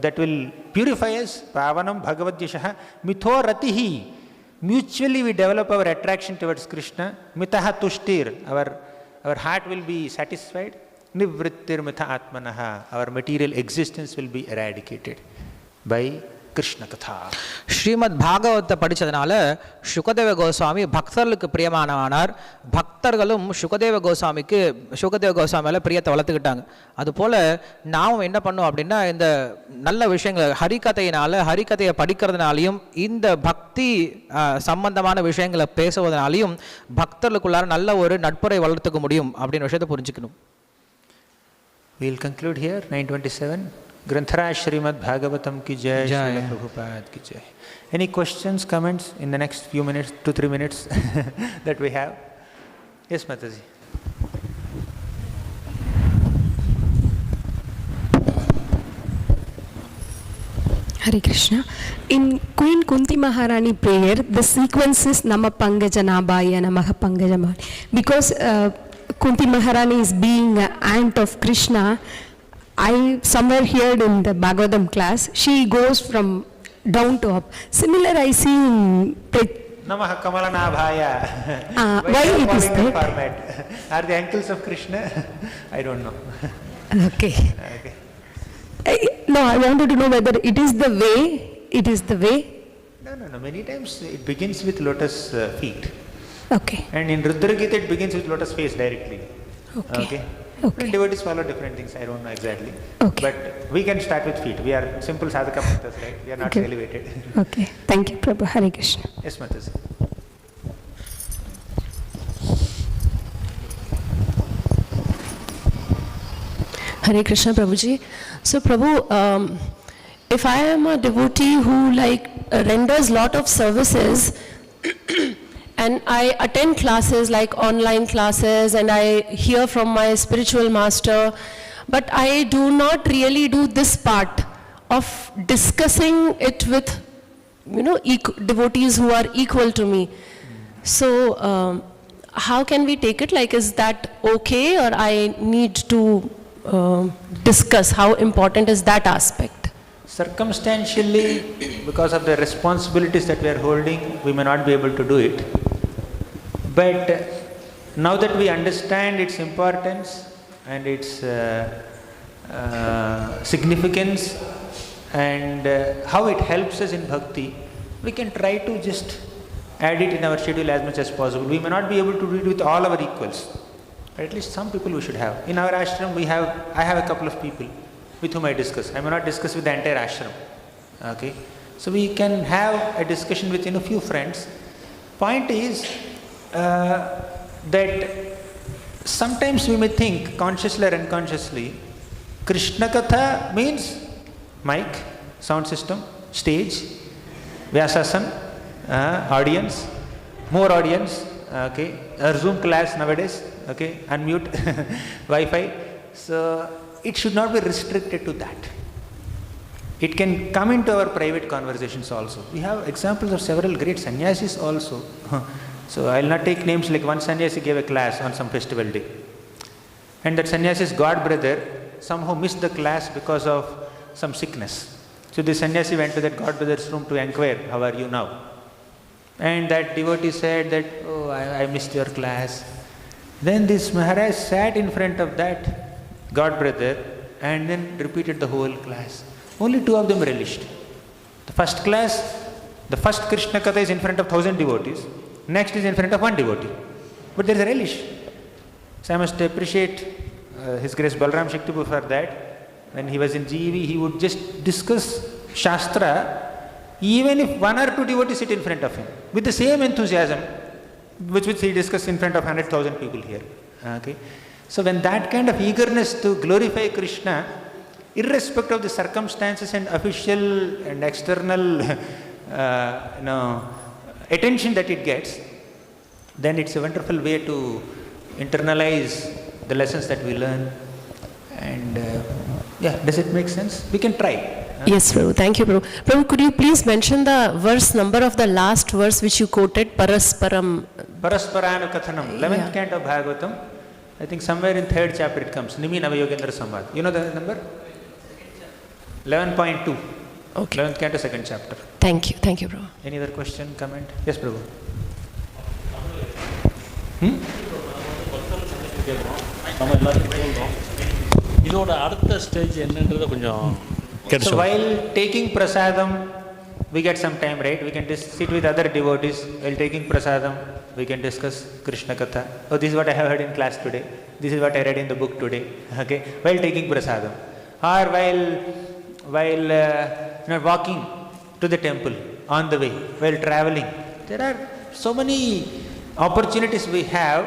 that will purify us. Pavanam bhagavadyashaha mitho ratihi, mutually we develop our attraction towards Krishna. Mitaha tushtir, our heart will be satisfied. Nivrittir mitha atmanaha, our material existence will be eradicated by Krishna Katha. Srimad பாகவத்தை படித்ததுனால Sukadeva Goswami பக்தர்களுக்கு பிரியமானவானார். பக்தர்களும் சுகதேவ கோஸ்வாமியால் பிரியத்தை வளர்த்துக்கிட்டாங்க. அதுபோல் நாம் என்ன பண்ணோம் அப்படின்னா இந்த நல்ல விஷயங்கள் ஹரிகதையை படிக்கிறதுனாலையும் இந்த பக்தி சம்பந்தமான விஷயங்களை பேசுவதனாலையும் பக்தர்களுக்குள்ளார நல்ல ஒரு நட்புரை வளர்த்துக்க முடியும் அப்படின்னு விஷயத்தை புரிஞ்சுக்கணும். We will conclude here. 927. Granthara Srimad Bhagavatam ki jai, Srila Prabhupada ki jai. Any questions, comments in the next few minutes, 2-3 minutes that we have? Yes, Mataji. Hare Krishna. In Queen Kunti Maharani prayer, the sequence is Nama Pangajanabhaya Namaha Pangajamani. Because Kunti Maharani is being an aunt of Krishna, I somewhere heard in the Bhagavatam class, she goes from down to up. Similar I see in Namaha Kamalanabhaya. Why it is that? Format? Are they uncles of Krishna? I don't know. Okay. No, I wanted to know whether it is the way. It is the way. No. Many times it begins with lotus feet. Okay. And in Rudra Gita it begins with lotus face directly. Okay. Different devotees follow different things. I don't know exactly. Okay. But we can start with feet. We are simple sadhaka bhaktas, right? We are not elevated. Okay. Thank you, Prabhu. Hare Krishna. Yes, Mataji. Hare Krishna, Prabhuji. So, Prabhu, if I am a devotee who renders lot of services and I attend classes like online classes and I hear from my spiritual master, but I do not really do this part of discussing it with, devotees who are equal to me. So, how can we take it? Is that okay, or I need to discuss how important is that aspect? Circumstantially, because of the responsibilities that we are holding, we may not be able to do it. But now that we understand its importance and its significance and how it helps us in bhakti, we can try to just add it in our schedule as much as possible. We may not be able to do it with all our equals, but at least some people we should have. In our ashram, I have a couple of people with whom I discuss. I may not discuss with the entire ashram. Okay, so we can have a discussion with a few friends. Point is that sometimes we may think consciously or unconsciously, Krishna Katha means mic, sound system, stage, Vyasasan, audience, more audience, okay, or Zoom class nowadays, okay, unmute, Wi-Fi. So it should not be restricted to that. It can come into our private conversations also. We have examples of several great sannyasis also. So I will not take names, like one sannyasi gave a class on some festival day. And that sannyasi's god brother somehow missed the class because of some sickness. So the sannyasi went to that god brother's room to inquire, how are you now? And that devotee said that, oh, I missed your class. Then this Maharaj sat in front of that god brother and then repeated the whole class. Only 2 of them relished. The first class, the first Krishna Katha is in front of 1,000 devotees. Next is in front of 1 devotee. But there is a relish. So I must appreciate His Grace Balram Shaktipu for that. When he was in GEV, he would just discuss Shastra, even if 1 or 2 devotees sit in front of him, with the same enthusiasm which he discussed in front of 100,000 people here. Okay? So when that kind of eagerness to glorify Krishna, irrespective of the circumstances and official and external attention that it gets, then it's a wonderful way to internalize the lessons that we learn. And does it make sense? We can try. Yes, Prabhu. Thank you, Prabhu. Prabhu, could you please mention the verse number of the last verse which you quoted, Parasparam? Parasparanu Kathanam, 11th canto of Bhagavatam. I think somewhere in 3rd chapter it comes. Nimi Navayogendra Samvad. You know the number? 11.2. Okay. 11th canto, 2nd chapter. Thank you, Prabhu. Any other question, comment? Yes, Prabhu. நம்ம எல்லாருக்கும் சொல்கிறோம், இதோட அடுத்த stage என்னன்றதை கொஞ்சம் கேட்டு So சொல்லுங்க. while taking prasadam, we get some time, right? We can just sit with other devotees. While taking prasadam, we can discuss Krishna Katha. Oh, this is what I have heard in class today. This is what I read in the book today. Okay? While taking prasadam. Or while walking to the temple on the way, while traveling. There are so many opportunities we have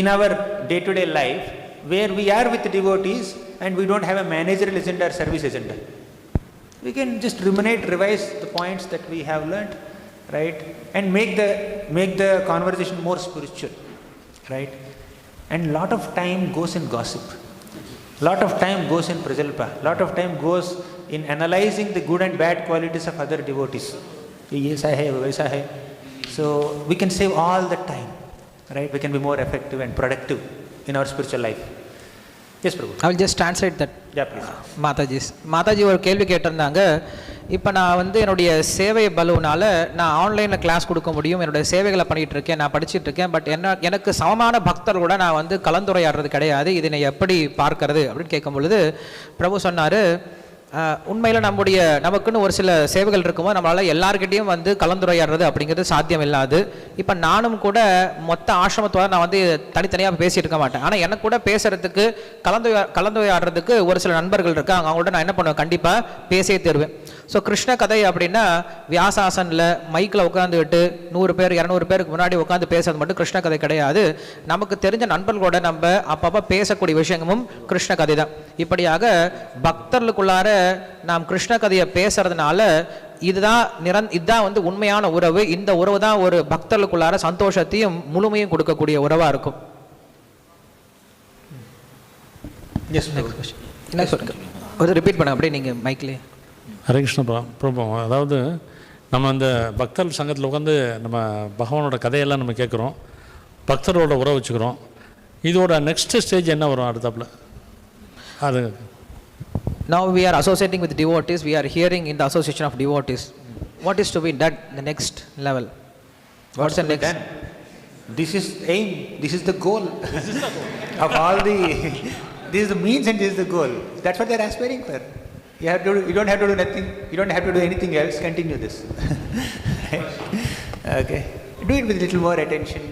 in our day-to-day life where we are with devotees and we don't have a managerial agenda or service agenda. We can just ruminate, revise the points that we have learnt, right? And make the conversation more spiritual, right? And lot of time goes in gossip. Lot of time goes in prajalpa. Lot of time goes in analyzing the good and bad qualities of other devotees. Yes, I have, yes, I have. So we can save all the time, right? We can be more effective and productive in our spiritual life. Yes, Prabhu. I will just translate that. Yeah, please. Mataji ஒரு கேள்வி கேட்டிருந்தாங்க. இப்போ நான் வந்து என்னுடைய சேவை பலுவினால நான் ஆன்லைனில் கிளாஸ் கொடுக்க முடியும், என்னுடைய சேவைகளை பண்ணிகிட்டு இருக்கேன், நான் படிச்சுட்டு இருக்கேன். பட் எனக்கு சமமான பக்தர்களோட நான் வந்து கலந்துரையாடுறது கிடையாது. இதனை எப்படி பார்க்கறது அப்படின்னு கேட்கும் பொழுது பிரபு சொன்னார், உண்மையில் நமக்குன்னு ஒரு சில சேவைகள் இருக்கும்போது நம்மளால் எல்லாருக்கிட்டையும் வந்து கலந்துரையாடுறது அப்படிங்கிறது சாத்தியம் இல்லாது. இப்போ நானும் கூட மொத்த ஆசிரமத்தோட நான் வந்து தனித்தனியாக பேசிட்டு இருக்க மாட்டேன். ஆனால் எனக்கு கூட பேசுறதுக்கு கலந்துரையாடுறதுக்கு ஒரு சில நண்பர்கள் இருக்காங்க. அவங்கள்ட்ட நான் என்ன பண்ணுவேன், கண்டிப்பாக பேசியே தருவேன். ஸோ கிருஷ்ண கதை அப்படின்னா வியாசாசனில் மைக்கில் உட்காந்துக்கிட்டு 100 பேர் 200 பேருக்கு முன்னாடி உட்காந்து பேசுறது மட்டும் கிருஷ்ண கதை கிடையாது. நமக்கு தெரிஞ்ச நண்பர்களோட நம்ம அப்பப்போ பேசக்கூடிய விஷயமும் கிருஷ்ண கதை தான். இப்படியாக பக்தர்களுக்குள்ளார நாம் கிருஷ்ண கதையை பேசுறதுனால இதுதான் வந்து உண்மையான உறவு. இந்த உறவு தான் ஒரு பக்தர்களுக்குள்ளார சந்தோஷத்தையும் முழுமையும் கொடுக்கக்கூடிய உறவாக இருக்கும். என்ன சொல்லுங்க, ஒரு ரிப்பீட் பண்ண அப்படியே நீங்கள் மைக்லேயே. ஹரே கிருஷ்ண பிரபு. அதாவது நம்ம அந்த பக்தர் சங்கத்தில் உட்காந்து நம்ம பகவானோட கதையெல்லாம் நம்ம கேட்குறோம், பக்தரோட உறவு வச்சுக்கிறோம். இதோட நெக்ஸ்ட் ஸ்டேஜ் என்ன வரும் அடுத்தாப்புல? அது Now we are associating with devotees, we are hearing in the association of devotees. What is to be done the next level? What's the next? This is aim, this is the goal of all the, this is the means and this is the goal. That's what they are aspiring for. You don't have to do nothing, you don't have to do anything else, continue this. Okay, do it with little more attention.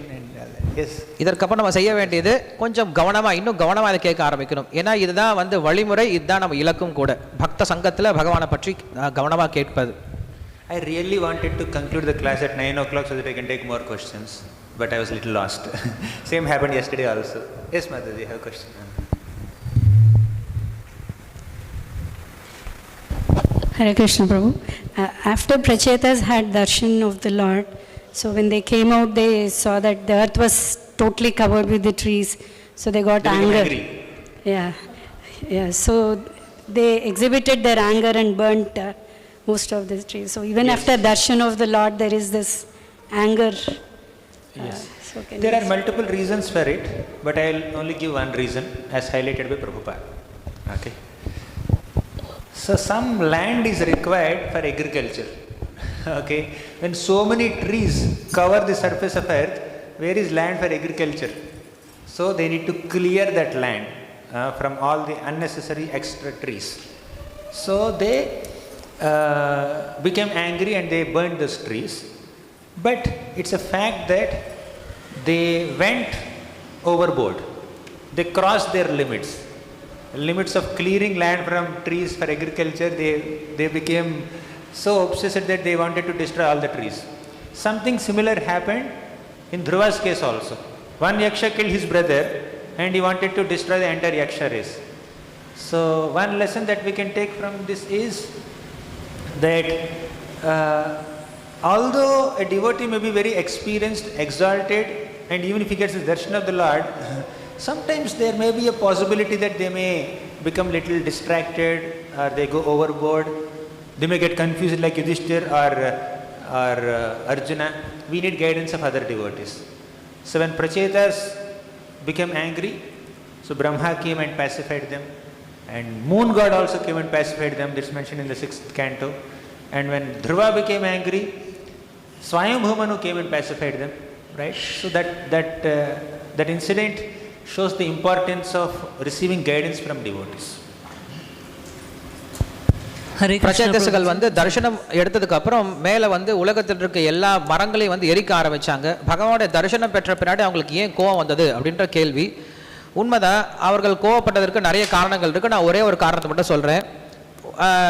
இதற்கப்புறம் நம்ம செய்ய வேண்டியது கொஞ்சம் இன்னும் கவனமாக அதை கேட்க ஆரம்பிக்கணும். ஏன்னா இதுதான் வந்து வழிமுறை, இதுதான் நம்ம இலக்கும் கூட. பக்த சங்கத்தில் பகவானை பற்றி கவனமாக கேட்பது. I really wanted to conclude the class at 9 o'clock so that I can take more questions, but I was a little lost. Same happened yesterday also. Yes, Mataji, have a question. Hare Krishna Prabhu. After Pracetas had darshan of the Lord, so when they came out, they saw that the earth was totally covered with the trees. So they got angry. Yeah. So they exhibited their anger and burnt most of the trees. So even after darshan of the Lord, there is this anger. Yes. So can There you are multiple reasons for it, but I will only give one reason as highlighted by Prabhupada. Okay. So some land is required for agriculture. Okay. When so many trees cover the surface of earth, where is land for agriculture? So they need to clear that land from all the unnecessary extra trees. So they became angry and they burned those trees. But it's a fact that they went overboard. They crossed their limits. Limits of clearing land from trees for agriculture, they became so obsessed that they wanted to destroy all the trees. Something similar happened in Dhruva's case also. One yaksha killed his brother and he wanted to destroy the entire yaksha race. So one lesson that we can take from this is that although a devotee may be very experienced, exalted, and even if he gets the darshan of the Lord, sometimes there may be a possibility that they may become little distracted or they go overboard. They may get confused like Yudhishthir or Arjuna. We need guidance of other devotees. So when Pracetas became angry, so Brahma came and pacified them, and moon god also came and pacified them. This is mentioned in the 6th canto. And when Dhruva became angry, Swayambhumanu came and pacified them. Right? So that incident shows the importance of receiving guidance from devotees. பிரச்சேதசுகள் வந்து தரிசனம் எடுத்ததுக்கு அப்புறம் மேலே வந்து உலகத்தில் இருக்க எல்லா மரங்களையும் வந்து எரிக்க ஆரம்பிச்சாங்க. பகவானுடைய தரிசனம் பெற்ற பின்னாடி அவங்களுக்கு ஏன் கோவம் வந்தது அப்படின்ற கேள்வி உண்மைதான். அவர்கள் கோவப்பட்டதற்கு நிறைய காரணங்கள் இருக்குது. நான் ஒரே ஒரு காரணத்தை மட்டும் சொல்கிறேன்.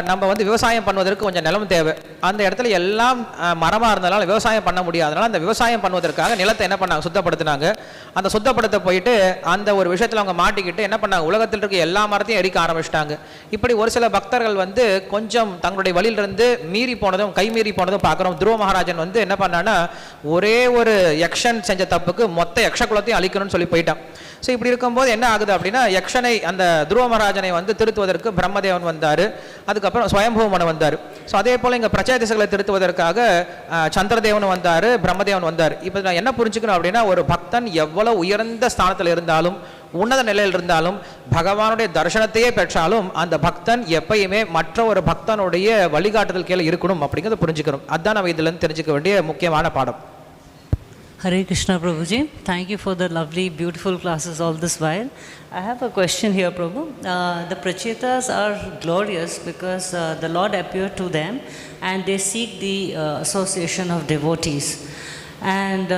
நம்ம வந்து விவசாயம் பண்ணுவதற்கு கொஞ்சம் நிலம் தேவை. அந்த இடத்துல எல்லாம் மரமாக இருந்தனால விவசாயம் பண்ண முடியாதனால அந்த விவசாயம் பண்ணுவதற்காக நிலத்தை என்ன பண்ணாங்க, சுத்தப்படுத்தினாங்க. அந்த சுத்தப்படுத்த போயிட்டு அந்த ஒரு விஷயத்தில் அவங்க மாட்டிக்கிட்டு என்ன பண்ணாங்க, உலகத்தில் இருக்க எல்லா மரத்தையும் எரிக்க ஆரம்பிச்சிட்டாங்க. இப்படி ஒரு சில பக்தர்கள் வந்து கொஞ்சம் தங்களுடைய வழியிலிருந்து மீறி போனதும் கை மீறி போனதும் பார்க்குறோம். துருவ மகாராஜன் வந்து என்ன பண்ணான்னா ஒரே ஒரு யக்ஷன் செஞ்ச தப்புக்கு மொத்த யக்ஷ குலத்தையும் அழிக்கணும்னு சொல்லி போயிட்டான். ஸோ இப்படி இருக்கும்போது என்ன ஆகுது அப்படின்னா யக்ஷனை அந்த துருவ மகாராஜனை வந்து திருத்துவதற்கு பிரம்மதேவன் வந்தார். அதுக்கப்புறம் ஸ்வயம்பூமன் வந்தார். ஸோ அதே போல் இங்கே பிரச்சேதசுகளை திருத்துவதற்காக சந்திரதேவன் வந்தார், பிரம்மதேவன் வந்தார். இப்போ நான் என்ன புரிஞ்சுக்கணும் அப்படின்னா ஒரு பக்தன் எவ்வளோ உயர்ந்த ஸ்தானத்தில் இருந்தாலும் உன்னத நிலையில் இருந்தாலும் பகவானுடைய தரிசனத்தையே பெற்றாலும் அந்த பக்தன் எப்பயுமே மற்ற ஒரு பக்தனுடைய வழிகாட்டுதல் கீழே இருக்கணும் அப்படிங்கிறத புரிஞ்சுக்கணும். அதுதான் நம்ம இதில் தெரிஞ்சுக்க வேண்டிய முக்கியமான பாடம். Hare Krishna, Prabhuji. Thank you for the lovely, beautiful classes all this while. I have a question here, Prabhu. The Pracetas are glorious because the Lord appeared to them and they seek the association of devotees. And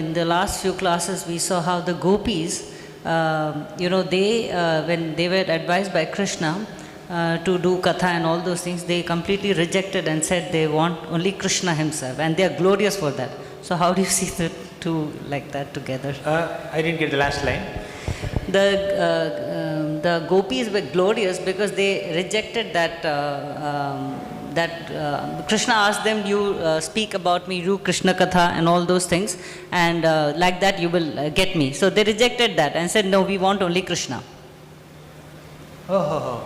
in the last few classes, we saw how the gopis, they, when they were advised by Krishna to do katha and all those things, they completely rejected and said they want only Krishna himself, and they are glorious for that. So how do you see the two like that together? I didn't get the last line. The gopis were glorious because they rejected that Krishna asked them, you speak about me, you Krishna Katha and all those things, and like that you will get me. So they rejected that and said, no, we want only Krishna. Oh.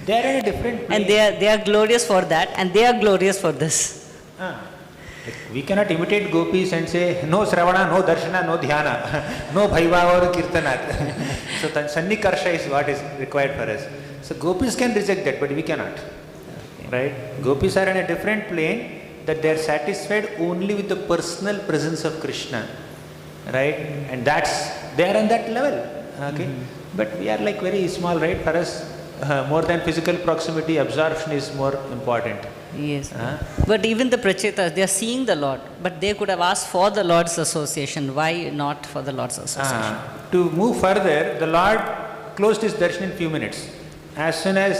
They are in a different plane. And they are glorious for that, and they are glorious for this. We cannot imitate gopis and say, no Shravana, no Darshana, no Dhyana, no Bhaiva or Kirtanat. So Sannikarsha is what is required for us. So gopis can reject that, but we cannot. Right? Gopis are in a different plane that they are satisfied only with the personal presence of Krishna. Right? And they are on that level. Okay? But we are like very small, right? For us, more than physical proximity, absorption is more important. Yes. But even the Pracetas, they are seeing the Lord, but they could have asked for the Lord's association. Why not for the Lord's association? To move further, the Lord closed his darshan in few minutes. As soon as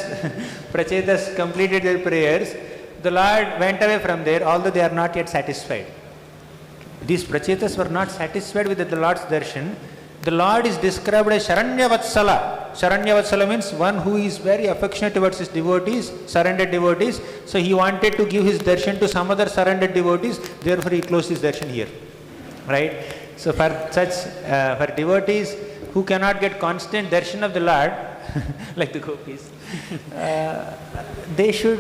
Pracetas completed their prayers, the Lord went away from there, although they are not yet satisfied. These Pracetas were not satisfied with the Lord's darshan. The Lord is described as Sharanyavatsala. Sharanyavatsala means one who is very affectionate towards his devotees, surrendered devotees. So he wanted to give his darshan to some other surrendered devotees, therefore he closed his darshan here. Right? So for devotees who cannot get constant darshan of the Lord, like the gopis, they should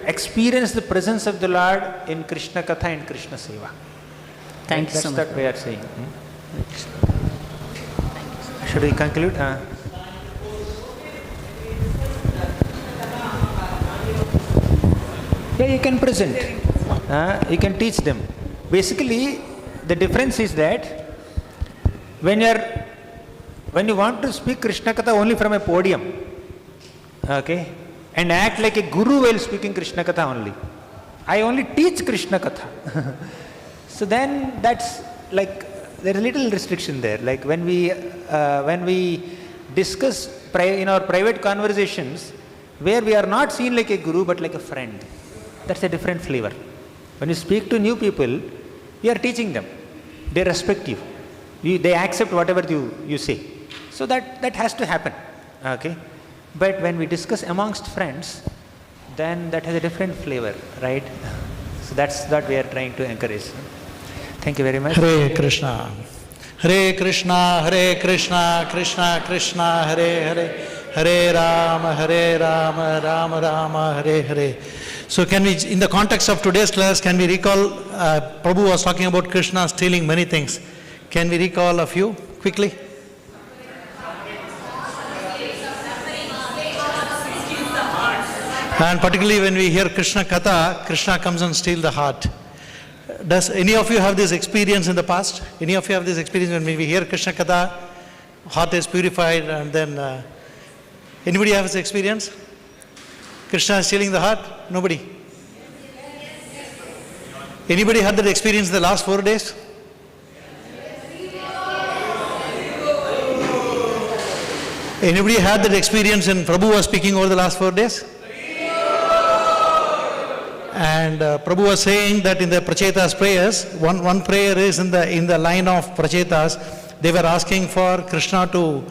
experience the presence of the Lord in Krishna Katha and Krishna Seva. Thank you so much. That's what we are saying. Should we conclude? Yeah, you can present. You can teach them. Basically, the difference is that when you want to speak Krishna Katha only from a podium, okay, and act like a guru while speaking Krishna Katha only. I only teach Krishna Katha. So then that's like, there is little restriction there. Like when we discuss in our private conversations, where we are not seen like a guru but like a friend, that's a different flavor. When you speak to new people, you are teaching them. They respect you. They accept whatever you say. So that has to happen. Okay? But when we discuss amongst friends, then that has a different flavor, right? So that's what we are trying to encourage. Thank you very much. Hare Krishna. Hare Krishna, Hare Krishna, Krishna Krishna, Hare Hare, Hare Rama, Rama Rama, Hare Hare. So can we, in the context of today's class, can we recall, Prabhu was talking about Krishna stealing many things. Can we recall a few quickly? And particularly when we hear Krishna Katha, Krishna comes and steals the heart. Does any of you have this experience in the past? Any of you have this experience when we hear Krishna Katha, heart is purified, and then anybody have this experience? Krishna is stealing the heart? Nobody? Anybody had that experience in the last 4 days? Anybody had that experience when Prabhu was speaking over the last 4 days? And Prabhu was saying that in the Pracetas prayers, one prayer is in the line of Pracetas. They were asking for Krishna to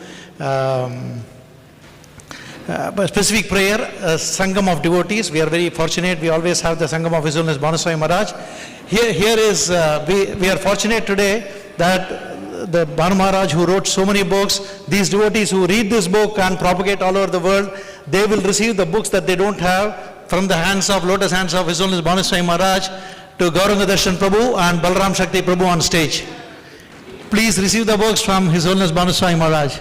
a specific prayer, a Sangam of devotees. We are very fortunate. We always have the Sangam of His Holiness Banaswami Maharaj. Here is we are fortunate today that the Banu Maharaj, who wrote so many books, these devotees who read this book and propagate all over the world, they will receive the books that they don't have from the lotus hands of His Holiness Banaswami Maharaj to Gauranga Darshan Prabhu and Balram Shakti Prabhu on stage. Please receive the books from His Holiness Banaswami Maharaj.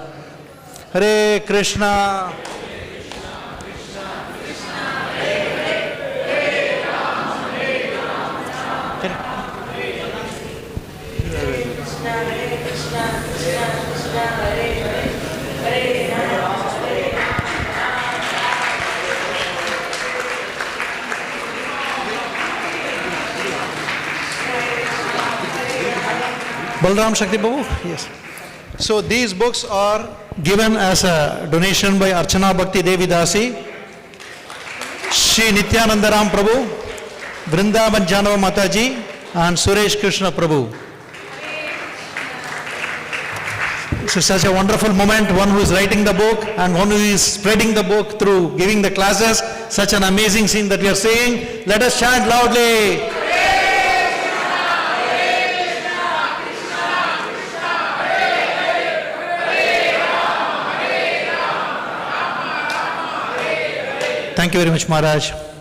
Hare Krishna. Balram Shakti Prabhu? Yes. So these books are given as a donation by Archana Bhakti Devi Dasi, Shri Nityanandaram Prabhu, Vrindavan Janava Mataji, and Suresh Krishna Prabhu. This is such a wonderful moment, one who is writing the book and one who is spreading the book through giving the classes. Such an amazing scene that we are seeing. Let us chant loudly. Thank you very much, Maharaj.